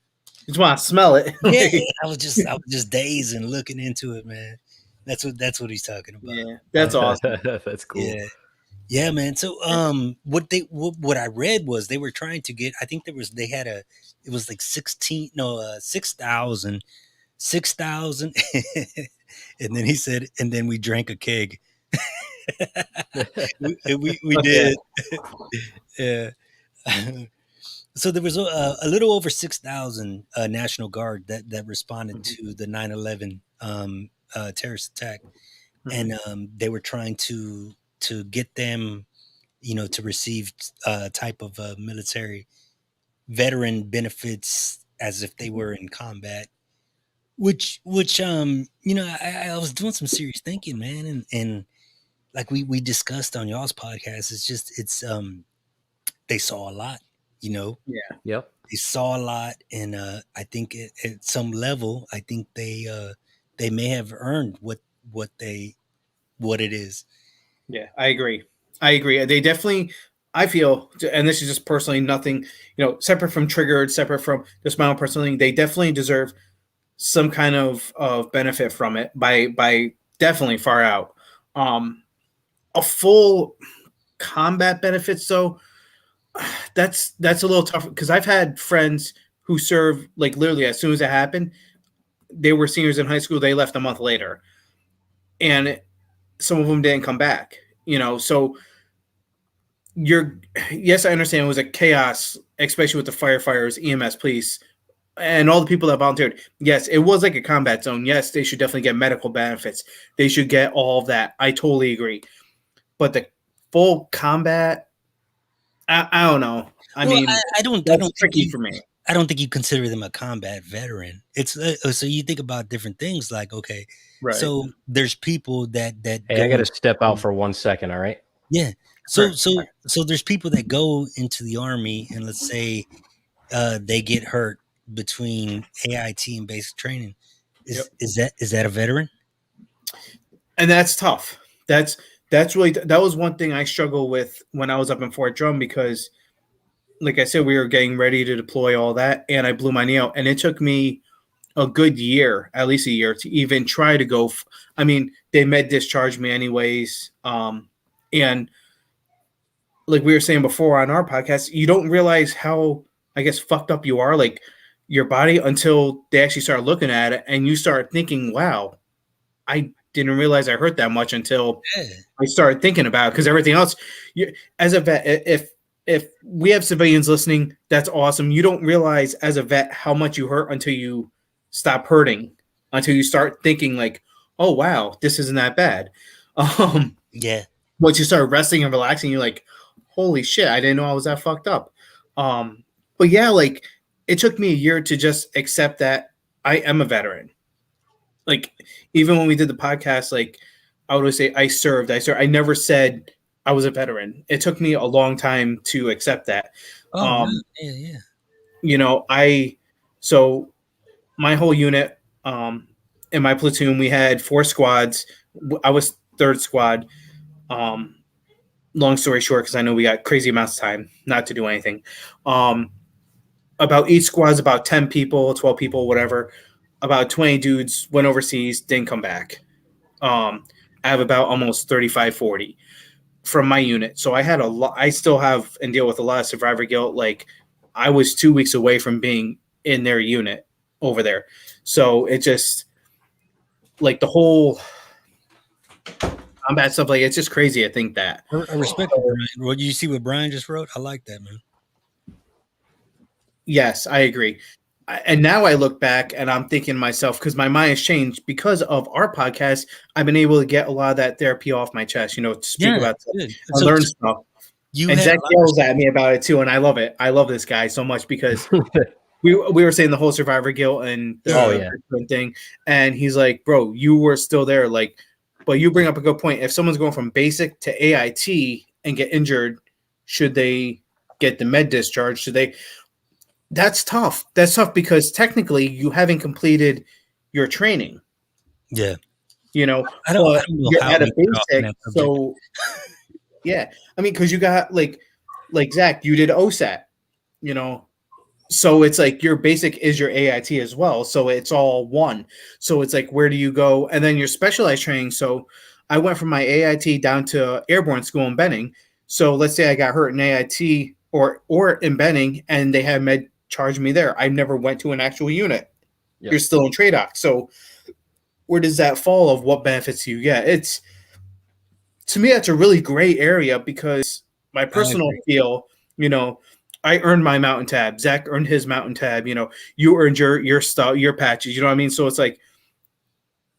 [SPEAKER 4] you just want to smell it.
[SPEAKER 2] Yeah, I was just dazed and looking into it, man. That's what he's talking about.
[SPEAKER 4] Yeah, that's awesome.
[SPEAKER 3] That's cool.
[SPEAKER 2] Yeah. Yeah, man. So what I read was they were trying to get, I think it was like 6,000 and then he said, and then we drank a keg. we did. Yeah. So there was a little over 6,000 National Guard that responded to the 9/11 terrorist attack, and they were trying to get them, to receive a type of military veteran benefits as if they were in combat. Which I was doing some serious thinking, man, and like we discussed on y'all's podcast, it's they saw a lot,
[SPEAKER 3] Yep.
[SPEAKER 2] they saw a lot, and I think at some level, I think they may have earned what it is.
[SPEAKER 4] Yeah, I agree. They definitely, I feel, and this is just personally nothing, separate from Triggered, separate from just my own personal thing, they definitely deserve some kind of benefit from it by definitely far out. A full combat benefits, though, that's a little tough because I've had friends who serve like literally as soon as it happened, they were seniors in high school, they left a month later, and some of them didn't come back. So yes, I understand it was a chaos, especially with the firefighters, EMS, police, and all the people that volunteered. Yes, it was like a combat zone. Yes, they should definitely get medical benefits. They should get all of that. I totally agree. But the full combat, I don't know. I mean,
[SPEAKER 2] I don't
[SPEAKER 4] tricky for me.
[SPEAKER 2] I don't think you consider them a combat veteran. It's so you think about different things like, okay,
[SPEAKER 4] Right.
[SPEAKER 2] so there's people that
[SPEAKER 3] Hey, I got to step out for 1 second. All right.
[SPEAKER 2] yeah. So
[SPEAKER 4] Right.
[SPEAKER 2] so there's people that go into the army, and let's say they get hurt between AIT and basic training. Is that a veteran?
[SPEAKER 4] And that's tough. That's really, that was one thing I struggled with when I was up in Fort Drum, because like I said, we were getting ready to deploy all that, and I blew my knee out, and it took me a good year, at least a year, to even try to go. I mean, they med discharged me anyways. And like we were saying before on our podcast, you don't realize how, I guess, fucked up you are, like your body, until they actually start looking at it, and you start thinking, wow, I didn't realize I hurt that much until I started thinking about it. Because everything else, as a vet, if we have civilians listening, that's awesome. You don't realize as a vet how much you hurt until you stop hurting, until you start thinking like, oh wow, this isn't that bad.
[SPEAKER 2] Yeah.
[SPEAKER 4] Once you start resting and relaxing, you're like, holy shit, I didn't know I was that fucked up. But yeah, like it took me a year to just accept that I am a veteran. Like even when we did the podcast, like I would always say I served. I never said I was a veteran. It took me a long time to accept that.
[SPEAKER 2] Yeah.
[SPEAKER 4] So my whole unit, in my platoon, we had 4 squads. I was 3rd squad. Long story short, because I know we got crazy amounts of time not to do anything. About each squad is about 10 people, 12 people, whatever. About 20 dudes went overseas, didn't come back. I have about almost 35, 40 from my unit. So I had a lot. I still have and deal with a lot of survivor guilt. Like I was 2 weeks away from being in their unit over there. So it just like the whole combat stuff. Like it's just crazy. I think that
[SPEAKER 2] I respect it, Brian. What you see what Brian just wrote? I like that, man.
[SPEAKER 4] Yes, I agree. And now I look back and I'm thinking to myself, because my mind has changed because of our podcast, I've been able to get a lot of that therapy off my chest, to speak about stuff, learn stuff. And Zach yells at me about it too, and I love it. I love this guy so much because we were saying the whole survivor guilt and the
[SPEAKER 3] Oh, yeah.
[SPEAKER 4] thing, and he's like, bro, you were still there, like, but you bring up a good point. If someone's going from basic to AIT and get injured, should they get the med discharge? Should they? That's tough. That's tough because technically you haven't completed your training.
[SPEAKER 2] Yeah.
[SPEAKER 4] You know,
[SPEAKER 2] I don't know
[SPEAKER 4] you're
[SPEAKER 2] how
[SPEAKER 4] at a
[SPEAKER 2] we get off on
[SPEAKER 4] basic,
[SPEAKER 2] that subject.
[SPEAKER 4] so yeah. I mean, because you got like Zach, you did OSAT, you know, so it's like your basic is your AIT as well, so it's all one. So it's like, where do you go? And then your specialized training. So I went from my AIT down to airborne school in Benning. So let's say I got hurt in AIT or in Benning, and they had med charge me there. I never went to an actual unit.
[SPEAKER 3] Yep.
[SPEAKER 4] You're still in TRADOC. So where does that fall of what benefits you get? It's, to me, that's a really gray area because my personal feel, you know, I earned my mountain tab. Zach earned his mountain tab. You know, you earned your stuff, your patches. You know what I mean? So it's like,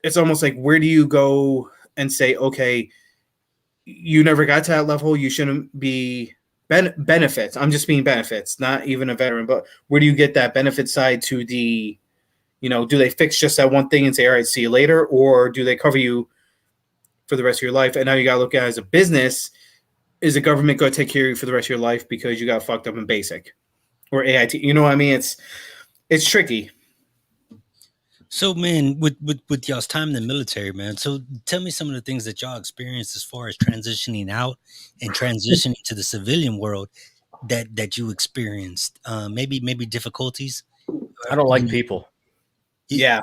[SPEAKER 4] it's almost like, where do you go and say, okay, you never got to that level. You shouldn't be benefits. I'm just being benefits, not even a veteran. But where do you get that benefit side to the, you know, do they fix just that one thing and say, all right, see you later? Or do they cover you for the rest of your life? And now you got to look at it as a business. Is the government going to take care of you for the rest of your life because you got fucked up in basic or AIT? You know what I mean? It's tricky.
[SPEAKER 2] So, man, with y'all's time in the military, man, so tell me some of the things that y'all experienced as far as transitioning out and transitioning to the civilian world that you experienced. Maybe difficulties.
[SPEAKER 3] I don't like people.
[SPEAKER 4] Yeah.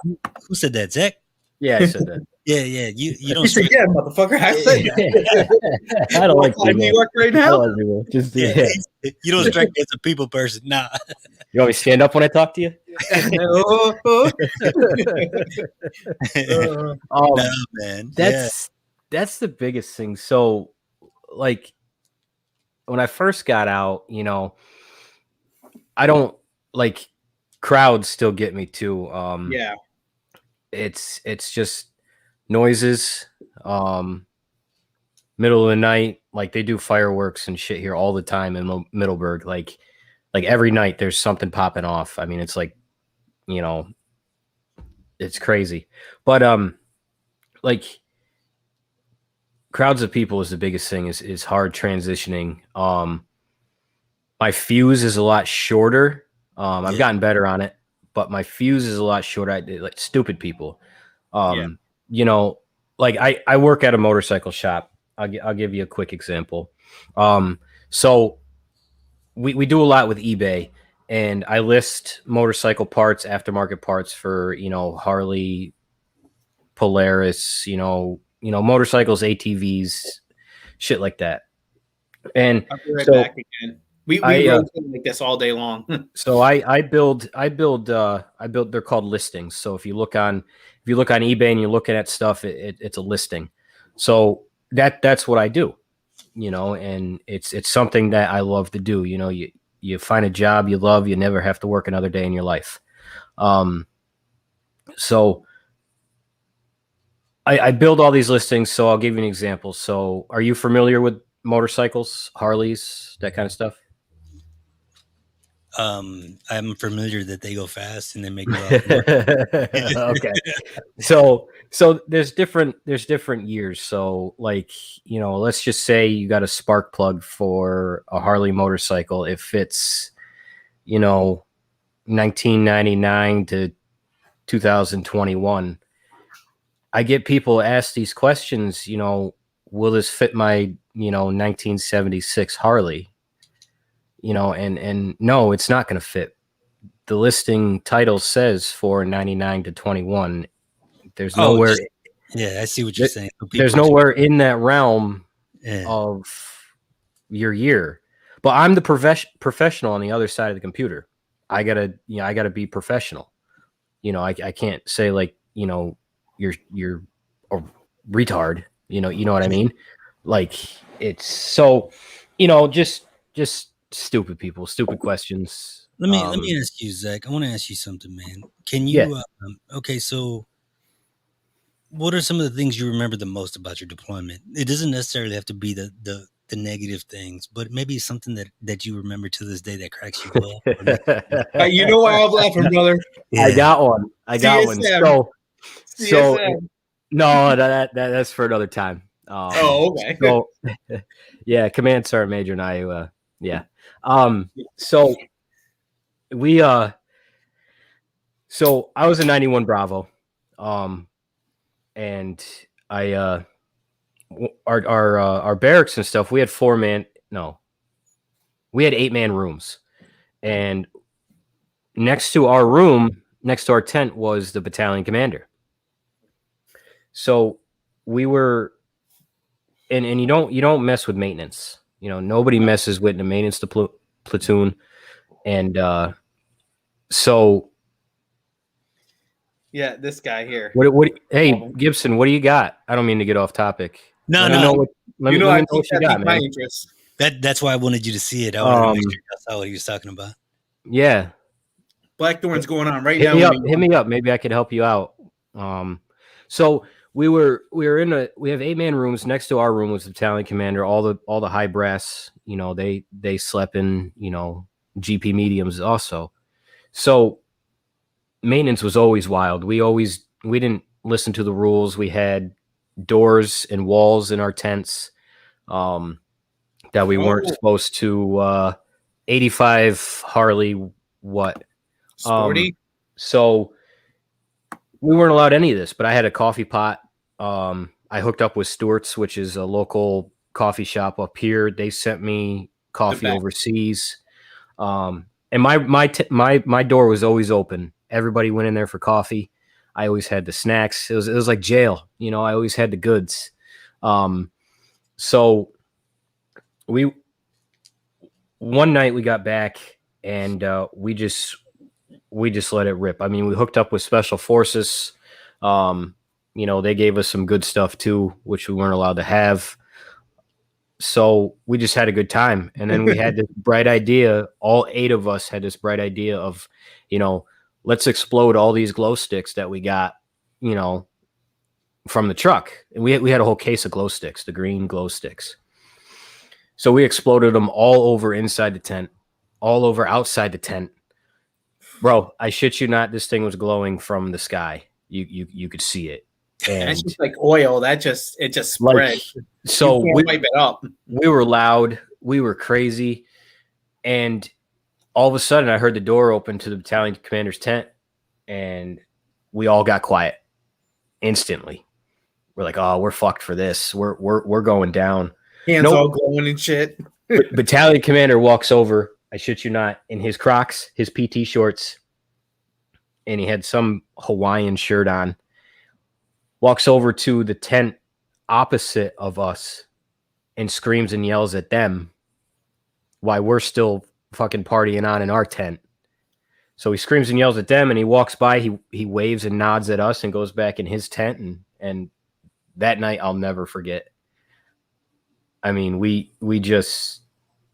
[SPEAKER 2] Who said that, Zach?
[SPEAKER 3] Yeah, I said that.
[SPEAKER 2] Yeah. You
[SPEAKER 4] You
[SPEAKER 2] don't.
[SPEAKER 4] said, yeah, motherfucker. I said that.
[SPEAKER 3] I don't like
[SPEAKER 4] I'm in New
[SPEAKER 3] people.
[SPEAKER 4] York right
[SPEAKER 3] I
[SPEAKER 4] now.
[SPEAKER 3] don't like people. Just
[SPEAKER 2] Yeah, you don't strike me as a people person. Nah.
[SPEAKER 3] You want me to stand up when I talk to you?
[SPEAKER 2] No, man.
[SPEAKER 3] That's the biggest thing. So, like, when I first got out, you know, I don't like crowds still get me too.
[SPEAKER 4] Yeah.
[SPEAKER 3] It's just noises. Middle of the night, like they do fireworks and shit here all the time in Middleburg. Like every night there's something popping off. I mean, it's like, you know, it's crazy. But like crowds of people is the biggest thing. Is hard transitioning. My fuse is a lot shorter. I've gotten better on it, but my fuse is a lot shorter. Like stupid people. You know, like I work at a motorcycle shop. I'll give you a quick example. So we do a lot with eBay, and I list motorcycle parts, aftermarket parts for, you know, Harley, Polaris, you know, motorcycles, ATVs, shit like that. And
[SPEAKER 4] I'll be right back again. We rotate like this all day long.
[SPEAKER 3] So I build, they're called listings. So if you look on eBay and you're looking at stuff, it's a listing. So that's what I do, you know, and it's something that I love to do. You know, you find a job you love, you never have to work another day in your life. So I build all these listings. So I'll give you an example. So are you familiar with motorcycles, Harleys, that kind of stuff?
[SPEAKER 2] I'm familiar that they go fast and they make me
[SPEAKER 3] okay. So there's different years. So like, you know, let's just say you got a spark plug for a Harley motorcycle. It fits, you know, 1999 to 2021. I get people ask these questions, you know, will this fit my, you know, 1976 Harley? You know, and no, it's not going to fit. The listing title says for 99 to 21. There's nowhere.
[SPEAKER 2] Yeah, I see what you're saying.
[SPEAKER 3] There's nowhere in that realm of your year. But I'm the professional on the other side of the computer. I gotta be professional. You know, I can't say like, you know, you're a retard. You know what I mean? Like it's so, you know, just stupid people, stupid questions.
[SPEAKER 2] Let me ask you, Zach. I want to ask you something, man. Can you? Okay, so what are some of the things you remember the most about your deployment? It doesn't necessarily have to be the the negative things, but maybe it's something that you remember to this day that cracks you up.
[SPEAKER 4] You know why I'm laughing, brother?
[SPEAKER 3] I got one.
[SPEAKER 4] CSM.
[SPEAKER 3] So
[SPEAKER 4] CSM.
[SPEAKER 3] no, that's for another time.
[SPEAKER 4] Oh, okay.
[SPEAKER 3] So yeah, Command Sergeant Major and I, yeah. So we so I was a 91 Bravo, and I our barracks and stuff. We had 8-man rooms, and next to our room, next to our tent, was the battalion commander. So we were, and you don't mess with maintenance. You know, nobody messes with the maintenance platoon, and so.
[SPEAKER 4] Yeah, this guy here.
[SPEAKER 3] What? Hey, Gibson, what do you got? I don't mean to get off topic.
[SPEAKER 2] No.
[SPEAKER 3] Let me know what you got, man.
[SPEAKER 4] Interest.
[SPEAKER 2] That's why I wanted you to see it. I wanted to make sure you saw what he was talking about.
[SPEAKER 3] Yeah,
[SPEAKER 4] Blackthorn's going on right now.
[SPEAKER 3] Hit me up. Maybe I could help you out. So we have 8-man rooms. Next to our room was the battalion commander. All the high brass, you know, they slept in, you know, GP mediums also. So maintenance was always wild. We didn't listen to the rules. We had doors and walls in our tents that we weren't supposed to. 85 Harley, what?
[SPEAKER 4] Sporty.
[SPEAKER 3] So we weren't allowed any of this, but I had a coffee pot. I hooked up with Stewart's, which is a local coffee shop up here. They sent me coffee overseas. And my door was always open. Everybody went in there for coffee. I always had the snacks. It was like jail. You know, I always had the goods. So one night we got back and we just let it rip. I mean, we hooked up with Special Forces. You know, they gave us some good stuff too, which we weren't allowed to have. So we just had a good time. And then we had this bright idea. All 8 of us had this bright idea of, you know, let's explode all these glow sticks that we got, you know, from the truck. And we had a whole case of glow sticks, the green glow sticks. So we exploded them all over inside the tent, all over outside the tent. Bro, I shit you not, this thing was glowing from the sky. You could see it. And
[SPEAKER 4] that's just like oil. It just spread.
[SPEAKER 3] So
[SPEAKER 4] we wipe it up.
[SPEAKER 3] We were loud. We were crazy. And all of a sudden I heard the door open to the battalion commander's tent and we all got quiet instantly. We're like, oh, we're fucked for this. We're going down.
[SPEAKER 4] Hands all glowing and shit.
[SPEAKER 3] Battalion commander walks over, I shit you not, in his Crocs, his PT shorts, and he had some Hawaiian shirt on, walks over to the tent opposite of us and screams and yells at them while we're still fucking partying on in our tent. So he screams and yells at them and he walks by, he waves and nods at us and goes back in his tent, and that night I'll never forget. I mean, we just,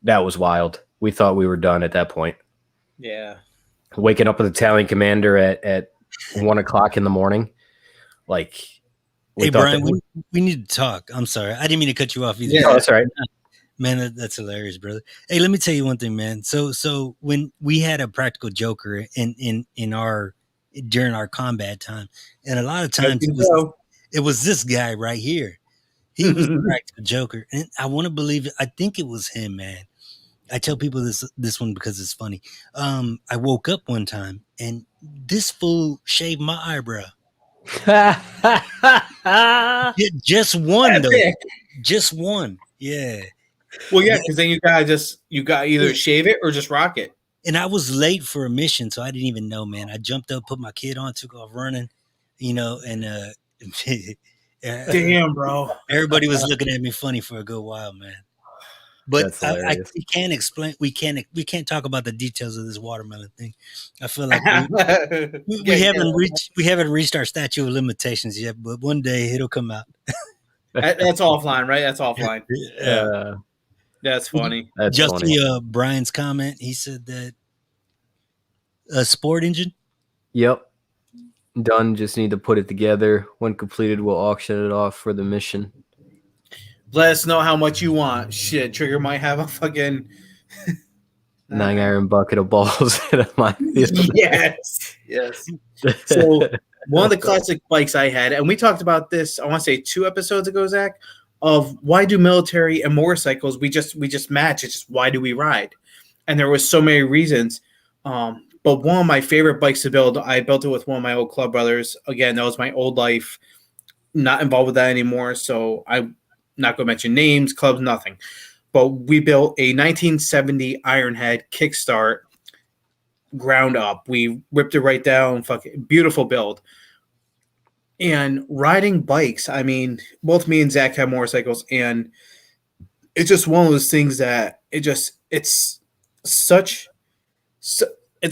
[SPEAKER 3] that was wild. We thought we were done at that point.
[SPEAKER 4] Yeah.
[SPEAKER 3] Waking up with the battalion commander at 1 o'clock in the morning. Like,
[SPEAKER 2] hey, Brian, we need to talk. I'm sorry. I didn't mean to cut you off either.
[SPEAKER 3] Yeah, that's all right.
[SPEAKER 2] Man, that's hilarious, brother. Hey, let me tell you one thing, man. So when we had a practical joker in our during our combat time, and a lot of times it was this guy right here. He was the practical joker, and I want to believe it. I think it was him, man. I tell people this one because it's funny. I woke up one time and this fool shaved my eyebrow. Just one, though. Just one. Yeah.
[SPEAKER 4] Well, yeah, because then you got either shave it or just rock it.
[SPEAKER 2] And I was late for a mission, so I didn't even know, man. I jumped up, put my kid on, took off running, you know, and
[SPEAKER 4] damn, bro.
[SPEAKER 2] Everybody was looking at me funny for a good while, man. But we can't explain. We can't talk about the details of this watermelon thing. I feel like we haven't reached our statute of limitations yet. But one day it'll come out.
[SPEAKER 4] That's offline, right? That's offline.
[SPEAKER 2] Yeah,
[SPEAKER 4] that's funny.
[SPEAKER 3] That's
[SPEAKER 2] just
[SPEAKER 3] funny.
[SPEAKER 2] Brian's comment. He said that a sport engine.
[SPEAKER 3] Yep. Done. Just need to put it together. When completed, we'll auction it off for the mission.
[SPEAKER 4] Let us know how much you want. Shit, Trigger might have a fucking
[SPEAKER 3] 9-iron bucket of balls in my field.
[SPEAKER 4] yes. So one of the classic bikes I had, and we talked about this, I want to say 2 episodes ago, Zach, of why do military and motorcycles we just match? It's just why do we ride? And there was so many reasons. But one of my favorite bikes to build, I built it with one of my old club brothers. Again, that was my old life. Not involved with that anymore, so I'm not going to mention names, clubs, nothing. But we built a 1970 Ironhead Kickstart ground up. We ripped it right down. Fucking beautiful build. And riding bikes, I mean, both me and Zach have motorcycles, and it's just one of those things that it's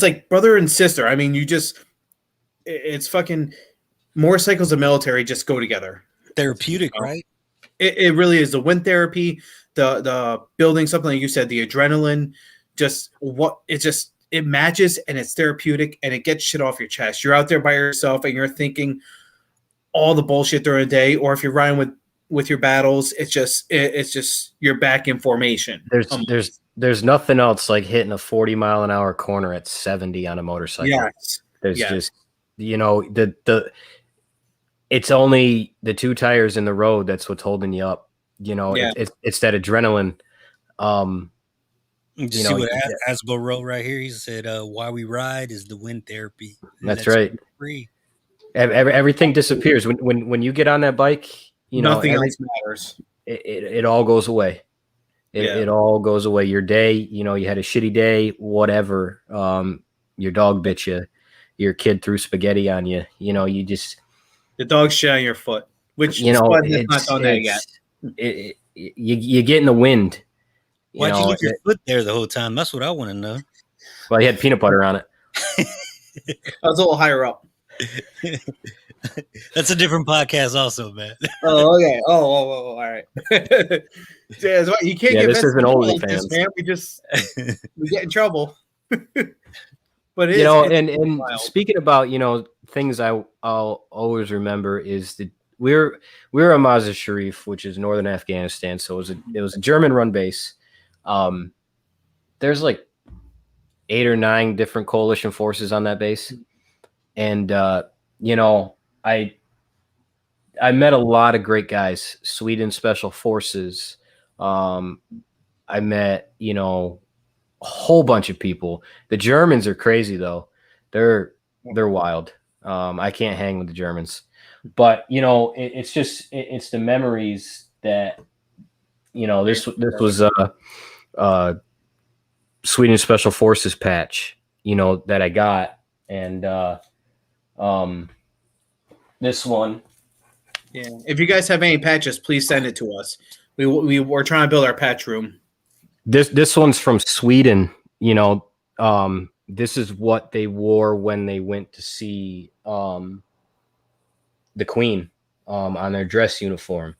[SPEAKER 4] like brother and sister. I mean, it's fucking motorcycles and military just go together.
[SPEAKER 2] Therapeutic, right?
[SPEAKER 4] It really is. The wind therapy, the building, something like you said, the adrenaline, it matches and it's therapeutic and it gets shit off your chest. You're out there by yourself and you're thinking all the bullshit during the day, or if you're riding with your battles, it's just you're back in formation.
[SPEAKER 3] There's nothing else like hitting a 40-mile-an-hour corner at 70 on a motorcycle.
[SPEAKER 4] Yes.
[SPEAKER 3] There's just, it's only the 2 tires in the road that's what's holding you up. It's that adrenaline.
[SPEAKER 2] You see what Asbo wrote right here? He said, why we ride is the wind therapy.
[SPEAKER 3] That's right.
[SPEAKER 2] Free.
[SPEAKER 3] Everything disappears when you get on that bike.
[SPEAKER 4] Nothing else matters.
[SPEAKER 3] It all goes away. It all goes away. Your day, you had a shitty day, whatever. Your dog bit you. Your kid threw spaghetti on you. You just
[SPEAKER 4] the dog shit on your foot, which it's not done that yet.
[SPEAKER 3] You get in the wind.
[SPEAKER 2] Why'd you leave your foot there the whole time? That's what I want to know.
[SPEAKER 3] Well, he had peanut butter on it.
[SPEAKER 4] I was a little higher up.
[SPEAKER 2] That's a different podcast, also, man.
[SPEAKER 4] Oh, okay. Oh, all right. You can't get
[SPEAKER 3] this isn't OnlyFans,
[SPEAKER 4] man. We get in trouble. But
[SPEAKER 3] and speaking about things I'll always remember is that we're a Mazar Sharif, which is northern Afghanistan. So it was a German-run base. There's like 8 or 9 different coalition forces on that base, and I met a lot of great guys. Sweden Special Forces. I met a whole bunch of people. The Germans are crazy though. They're wild. I can't hang with the Germans. But it's the memories that this was Sweden Special Forces patch that I got, and this one.
[SPEAKER 4] Yeah, if you guys have any patches, please send it to us. We're trying to build our patch room.
[SPEAKER 3] This one's from Sweden. This is what they wore when they went to see the Queen on their dress uniform.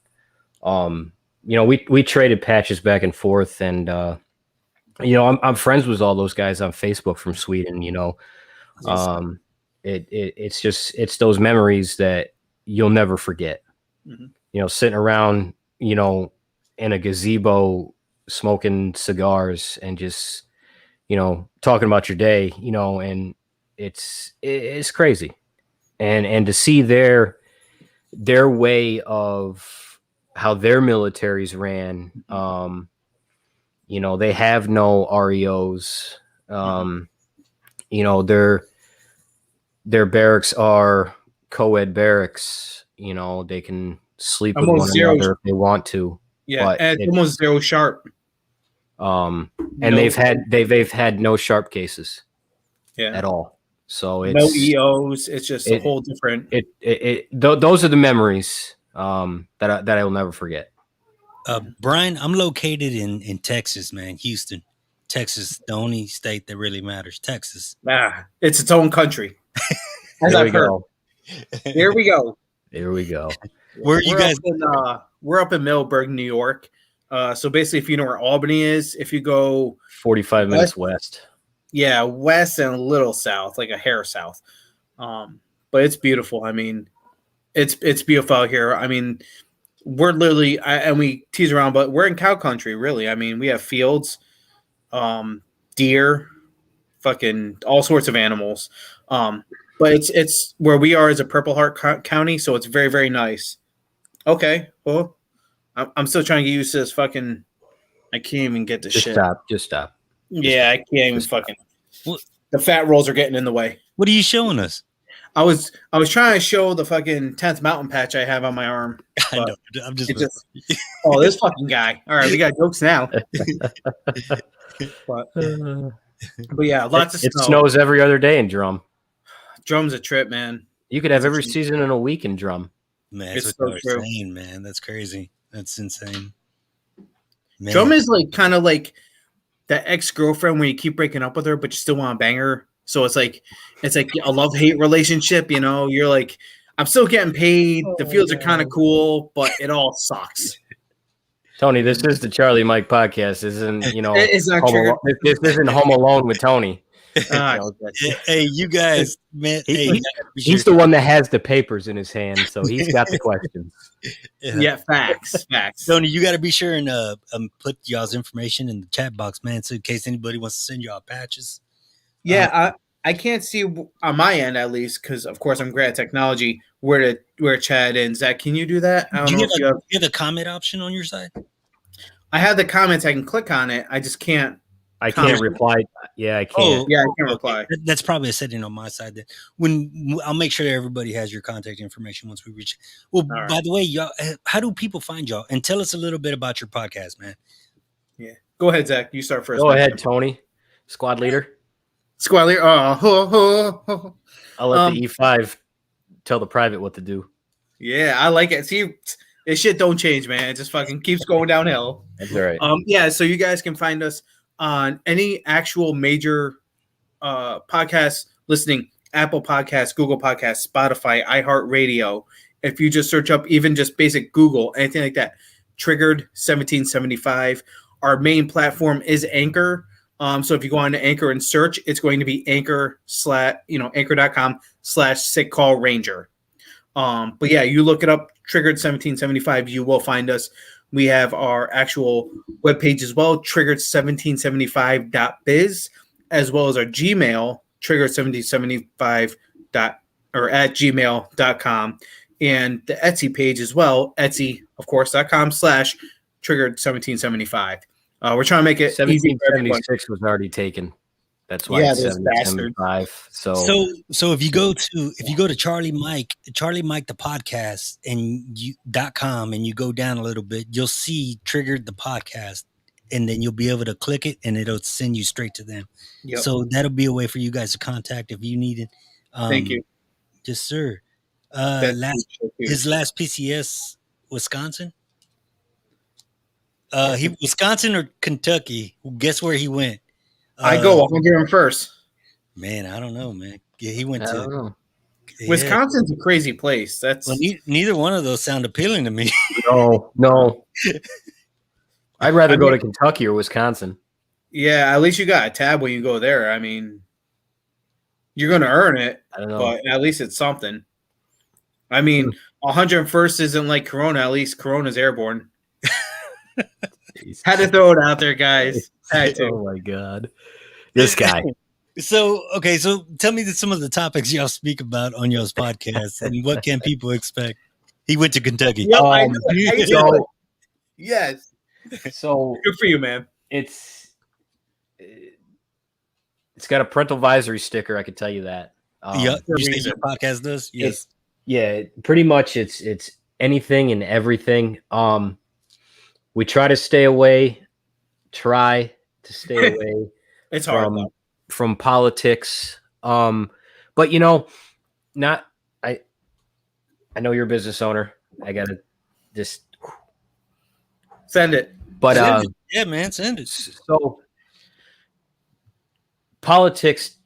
[SPEAKER 3] We traded patches back and forth, and I'm friends with all those guys on Facebook from Sweden. It's those memories that you'll never forget. Mm-hmm. Sitting around, in a gazebo, smoking cigars and just, talking about your day, and it's crazy. And to see their way of how their militaries ran, they have no REOs. Their barracks are co-ed barracks. They can sleep with one another if they want to.
[SPEAKER 4] Yeah, but and it's almost zero sharp.
[SPEAKER 3] And they've had no sharp cases, at all. So it's
[SPEAKER 4] no EOs. It's just a whole different.
[SPEAKER 3] Those are the memories that I will never forget.
[SPEAKER 2] Brian, I'm located in Texas, man, Houston, Texas, the only state that really matters. Texas.
[SPEAKER 4] It's its own country. As I've heard. Here we go.
[SPEAKER 3] There we go.
[SPEAKER 2] Where are you guys?
[SPEAKER 4] We're up in Middleburg, New York. So basically, if you know where Albany is, if you go
[SPEAKER 3] 45 minutes west.
[SPEAKER 4] Yeah, west and a little south, like a hair south. But it's beautiful. I mean, it's beautiful out here. I mean, we're literally, and we tease around, but we're in cow country, really. I mean, we have fields, deer, fucking all sorts of animals. But it's where we are is a Purple Heart County, so it's very, very nice. Okay, well, I'm still trying to get used to this fucking. I can't even get the
[SPEAKER 3] Just
[SPEAKER 4] shit.
[SPEAKER 3] stop. Just stop.
[SPEAKER 4] Yeah, I can't even fucking.
[SPEAKER 2] What?
[SPEAKER 4] The fat rolls are getting in the way.
[SPEAKER 2] What are you showing us?
[SPEAKER 4] I was trying to show the fucking 10th mountain patch I have on my arm.
[SPEAKER 2] I know. I'm just.
[SPEAKER 4] Oh, this fucking guy. All right, we got jokes now. but yeah, lots of
[SPEAKER 3] It
[SPEAKER 4] snow.
[SPEAKER 3] snows every other day in Drum.
[SPEAKER 4] Drum's a trip, man.
[SPEAKER 3] You could have every season in a week in Drum.
[SPEAKER 2] Man,
[SPEAKER 4] It's
[SPEAKER 2] that's what
[SPEAKER 4] so
[SPEAKER 2] you're
[SPEAKER 4] true.
[SPEAKER 2] saying, man. That's crazy. That's insane. Man.
[SPEAKER 4] Drum is like kind of like that ex-girlfriend where you keep breaking up with her, but you still want to bang her. So it's like a love-hate relationship, you know. You're like, I'm still getting paid. The fields are kind of cool, but it all sucks.
[SPEAKER 3] Tony, this is the Charlie Mike podcast. This isn't,
[SPEAKER 4] It's not
[SPEAKER 3] Home
[SPEAKER 4] triggered.
[SPEAKER 3] Alone- this isn't Home Alone with Tony.
[SPEAKER 2] Hey, you guys, man. Hey,
[SPEAKER 3] He's the one that has the papers in his hand, so he's got the questions.
[SPEAKER 4] Yeah, facts.
[SPEAKER 2] Tony, you got to be sure and put y'all's information in the chat box, man, so in case anybody wants to send y'all patches.
[SPEAKER 4] Yeah, I can't see on my end at least because of course I'm great at technology. Where Chad and Zach, can you do that? I don't know if you have.
[SPEAKER 2] You have a comment option on your side?
[SPEAKER 4] I have the comments. I can click on it. I just can't.
[SPEAKER 3] I can't reply. Yeah, I can't.
[SPEAKER 4] Yeah, I can't reply.
[SPEAKER 2] That's probably a setting on my side. Then I'll make sure that everybody has your contact information once we reach. Well,
[SPEAKER 4] right.
[SPEAKER 2] By the way, y'all, how do people find y'all? And tell us a little bit about your podcast, man.
[SPEAKER 4] Yeah, go ahead, Zach. You start first.
[SPEAKER 3] Go ahead, Tony, squad leader.
[SPEAKER 4] Squad leader.
[SPEAKER 3] I'll let the E5 tell the private what to do.
[SPEAKER 4] Yeah, I like it. See, this shit don't change, man. It just fucking keeps going downhill.
[SPEAKER 3] That's all right.
[SPEAKER 4] Yeah, so you guys can find us on any actual major podcast listening, Apple Podcasts, Google Podcasts, Spotify, iHeartRadio. If you just search up even just basic Google, anything like that, Triggered 1775. Our main platform is Anchor. So if you go on to Anchor and search, it's going to be anchor.com/sick call ranger. But yeah, you look it up, Triggered 1775, you will find us. We have our actual webpage as well, triggered1775.biz, as well as our Gmail, triggered1775 at gmail.com, and the Etsy page as well, Etsy, of course, .com/triggered1775. We're trying to make it easy for everyone.
[SPEAKER 3] 1776 was already taken. That's why
[SPEAKER 4] Yeah,
[SPEAKER 3] it's
[SPEAKER 4] this bastard.
[SPEAKER 3] 1775.
[SPEAKER 2] So if you go to Charlie Mike the podcast and .com and you go down a little bit, you'll see Triggered the podcast, and then you'll be able to click it and it'll send you straight to them.
[SPEAKER 4] Yep.
[SPEAKER 2] So that'll be a way for you guys to contact if you need it.
[SPEAKER 4] Thank you.
[SPEAKER 2] Yes, sir. His last PCS, Wisconsin. Wisconsin or Kentucky? Guess where he went?
[SPEAKER 4] I go 101st.
[SPEAKER 2] Man, I don't know, man. Yeah, he went
[SPEAKER 3] I don't
[SPEAKER 2] to
[SPEAKER 3] know.
[SPEAKER 4] Wisconsin's a crazy place. That's
[SPEAKER 2] Well, neither one of those sound appealing to me.
[SPEAKER 3] No. I'd rather go to Kentucky or Wisconsin.
[SPEAKER 4] yeah. At least you got a tab when you go there. I mean, you're going to earn it,
[SPEAKER 3] I don't know.
[SPEAKER 4] but at least it's something. I mean, 101st isn't like Corona. At least Corona's airborne. Had to throw it out there, guys. Had to.
[SPEAKER 3] Oh my god, this guy.
[SPEAKER 2] So tell me some of the topics y'all speak about on y'all's podcast and what can people expect? He went to Kentucky.
[SPEAKER 4] Yep, I knew it. Yes.
[SPEAKER 3] So
[SPEAKER 4] Good for you, man.
[SPEAKER 3] it's got a parental advisory sticker. I can tell you that.
[SPEAKER 2] Yeah,
[SPEAKER 4] for a
[SPEAKER 2] you say
[SPEAKER 4] reason.
[SPEAKER 2] your podcast does? Yes.
[SPEAKER 3] Pretty much. It's anything and everything. We try to stay away. Try to stay away.
[SPEAKER 4] It's hard.
[SPEAKER 3] from politics. But I know you're a business owner. I gotta just
[SPEAKER 4] Send it.
[SPEAKER 3] but
[SPEAKER 2] Send it. Yeah, man, send it.
[SPEAKER 3] so politics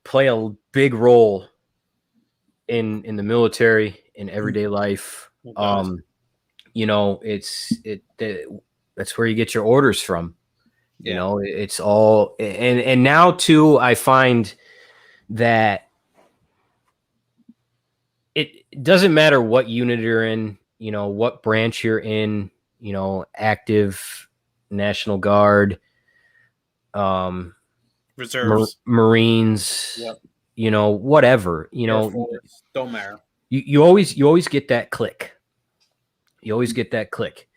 [SPEAKER 3] play a big role in the military, in everyday life. That's where you get your orders from. It's all and now too, I find that it doesn't matter what unit you're in. what branch you're in, active, National Guard,
[SPEAKER 4] Reserves,
[SPEAKER 3] Marines,
[SPEAKER 4] Yep.
[SPEAKER 3] Whatever,
[SPEAKER 4] Air Force, don't matter.
[SPEAKER 3] you always get that click. You always get that click.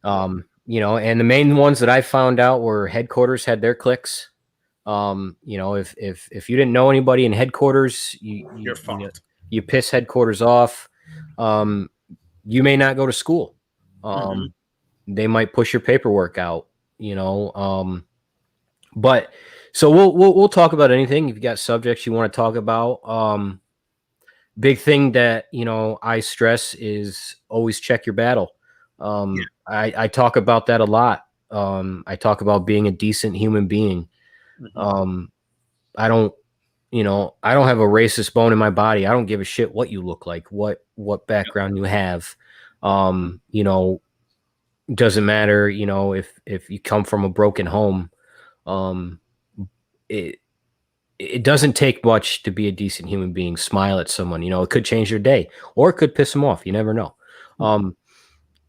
[SPEAKER 3] And the main ones that I found out were headquarters had their clicks. If you didn't know anybody in headquarters,
[SPEAKER 4] You're fucked.
[SPEAKER 3] You piss headquarters off. You may not go to school. They might push your paperwork out, but so we'll talk about anything. If you got subjects you want to talk about, big thing that, I stress is always check your battle. I talk about that a lot. I talk about being a decent human being. I don't have a racist bone in my body. I don't give a shit what you look like, what background you have. Doesn't matter, if you come from a broken home. It doesn't take much to be a decent human being. Smile at someone, it could change your day or it could piss them off. You never know.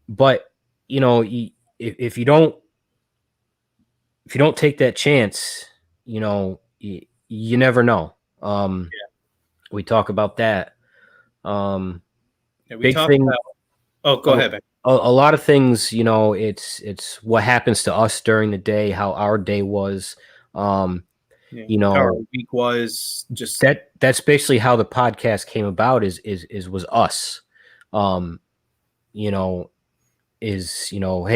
[SPEAKER 3] But if you don't take that chance, you never know. We talk about that. Big thing.
[SPEAKER 4] Go ahead, man.
[SPEAKER 3] A lot of things, it's what happens to us during the day, how our day was. How
[SPEAKER 4] our week was just
[SPEAKER 3] that's basically how the podcast came about was us. Hey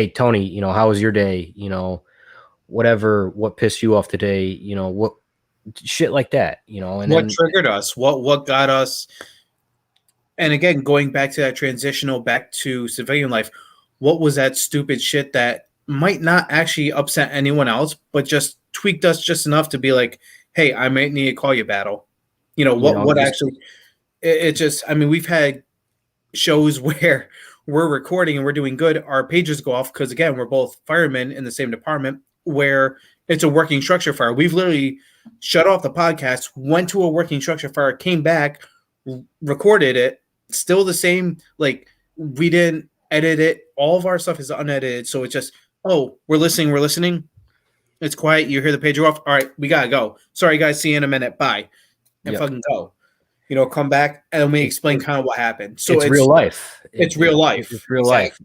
[SPEAKER 3] Tony, how was your day? What pissed you off today? What shit like that, and
[SPEAKER 4] what triggered us, what got us. And again, going back to that transitional back to civilian life, what was that stupid shit that might not actually upset anyone else, but just tweaked us just enough to be like, hey, I might need to call you battle. We've had shows where we're recording and we're doing good. Our pages go off because, again, we're both firemen in the same department where it's a working structure fire. We've literally shut off the podcast, went to a working structure fire, came back, recorded it, still the same. Like, we didn't edit it. All of our stuff is unedited. So it's just, we're listening. It's quiet. You hear the pager off. All right, we got to go. Sorry, guys. See you in a minute. Bye. And fucking go. Come back and we explain kind of what happened. So
[SPEAKER 3] it's real life.
[SPEAKER 4] It's real life.
[SPEAKER 3] It's real life.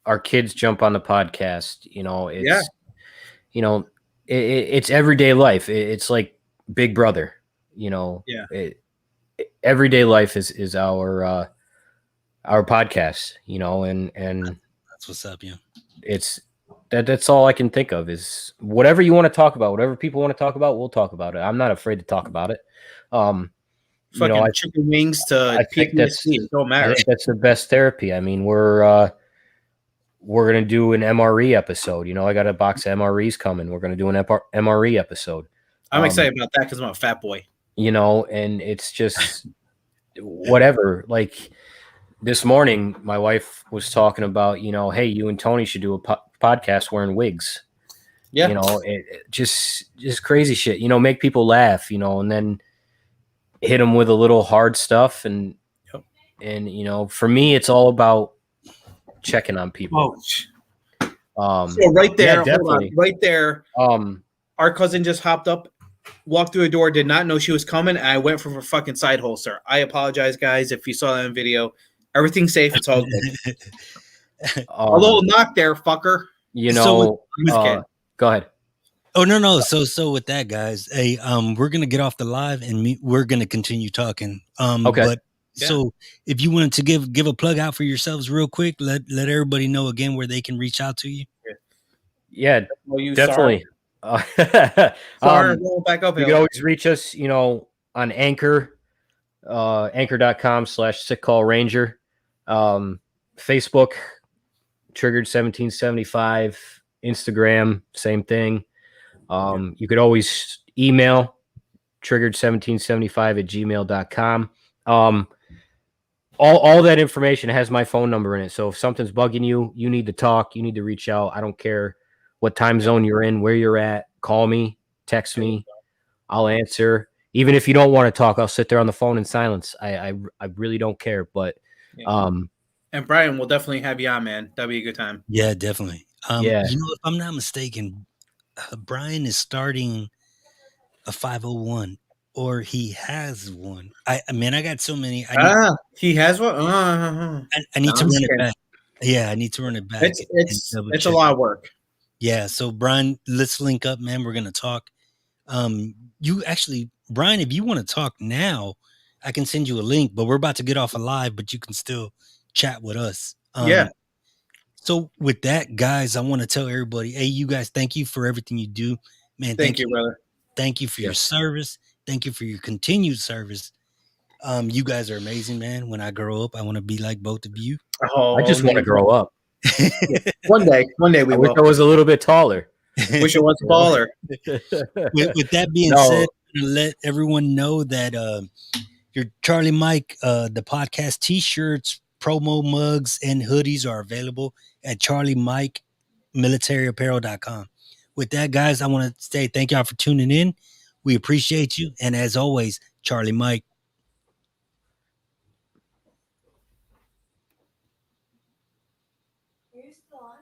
[SPEAKER 3] Our kids jump on the podcast. It's everyday life. It's like Big Brother. Everyday life is our podcast. And
[SPEAKER 2] that's what's up. Yeah,
[SPEAKER 3] that's all I can think of is whatever you want to talk about, whatever people want to talk about, we'll talk about it. I'm not afraid to talk about it.
[SPEAKER 4] Chicken wings to PTSD, don't matter.
[SPEAKER 3] I think that's the best therapy. I mean, we're gonna do an MRE episode. I got a box of MREs coming. We're gonna do an MRE episode.
[SPEAKER 4] I'm excited about that because I'm a fat boy.
[SPEAKER 3] And it's just whatever. Like this morning, my wife was talking about, hey, you and Tony should do a podcast wearing wigs. Yeah, it just crazy shit. Make people laugh. And then hit them with a little hard stuff, and for me, it's all about checking on people.
[SPEAKER 4] So right there,
[SPEAKER 3] definitely.
[SPEAKER 4] Right there. Our cousin just hopped up, walked through a door, did not know she was coming, and I went for her fucking side holster. I apologize, guys, if you saw that in video. Everything's safe. It's all good. A little knock there, fucker.
[SPEAKER 3] Go ahead.
[SPEAKER 2] Oh no. So with that, guys, hey, we're gonna get off the live and we're gonna continue talking.
[SPEAKER 3] Okay.
[SPEAKER 2] But so if you wanted to give a plug out for yourselves real quick, let everybody know again where they can reach out to you.
[SPEAKER 3] Yeah, definitely.
[SPEAKER 4] Roll back up.
[SPEAKER 3] You can always reach us, on Anchor, anchor.com/sickcallranger, Facebook, Triggered 1775, Instagram, same thing. You could always email triggered1775@gmail.com. All that information has my phone number in it. So if something's bugging you, you need to talk, you need to reach out. I don't care what time zone you're in, where you're at, call me, text me. I'll answer. Even if you don't want to talk, I'll sit there on the phone in silence. I really don't care. But
[SPEAKER 4] And Brian, we'll definitely have you on, man. That'll be a good time.
[SPEAKER 2] Yeah, definitely.
[SPEAKER 3] Yeah.
[SPEAKER 2] If I'm not mistaken, Brian is starting a 501, or he has one. I got so many.
[SPEAKER 4] He has one.
[SPEAKER 2] I need to
[SPEAKER 4] I'm
[SPEAKER 2] run
[SPEAKER 4] scared.
[SPEAKER 2] it back. Yeah, I need to run it back.
[SPEAKER 4] It's
[SPEAKER 2] and double
[SPEAKER 4] a
[SPEAKER 2] check.
[SPEAKER 4] lot of work.
[SPEAKER 2] Yeah, so Brian, let's link up, man. We're gonna talk. You actually, Brian, if you want to talk now, I can send you a link. But we're about to get off a live, but you can still chat with us.
[SPEAKER 4] Yeah.
[SPEAKER 2] So with that, guys, I want to tell everybody, hey, you guys, thank you for everything you do, man.
[SPEAKER 4] Thank you, brother.
[SPEAKER 2] Thank you for your service. Thank you for your continued service. You guys are amazing, man. When I grow up, I want to be like both of you.
[SPEAKER 4] Oh,
[SPEAKER 3] I just want to grow up.
[SPEAKER 4] One day we
[SPEAKER 3] I
[SPEAKER 4] will.
[SPEAKER 3] wish I was a little bit taller.
[SPEAKER 4] Wish it was a baller.
[SPEAKER 2] With that being said, I'm gonna let everyone know that your Charlie Mike, the podcast t-shirts, promo mugs, and hoodies are available at charliemikemilitaryapparel.com. With that, guys, I want to say thank y'all for tuning in. We appreciate you. And as always, Charlie Mike.
[SPEAKER 5] Are you still on?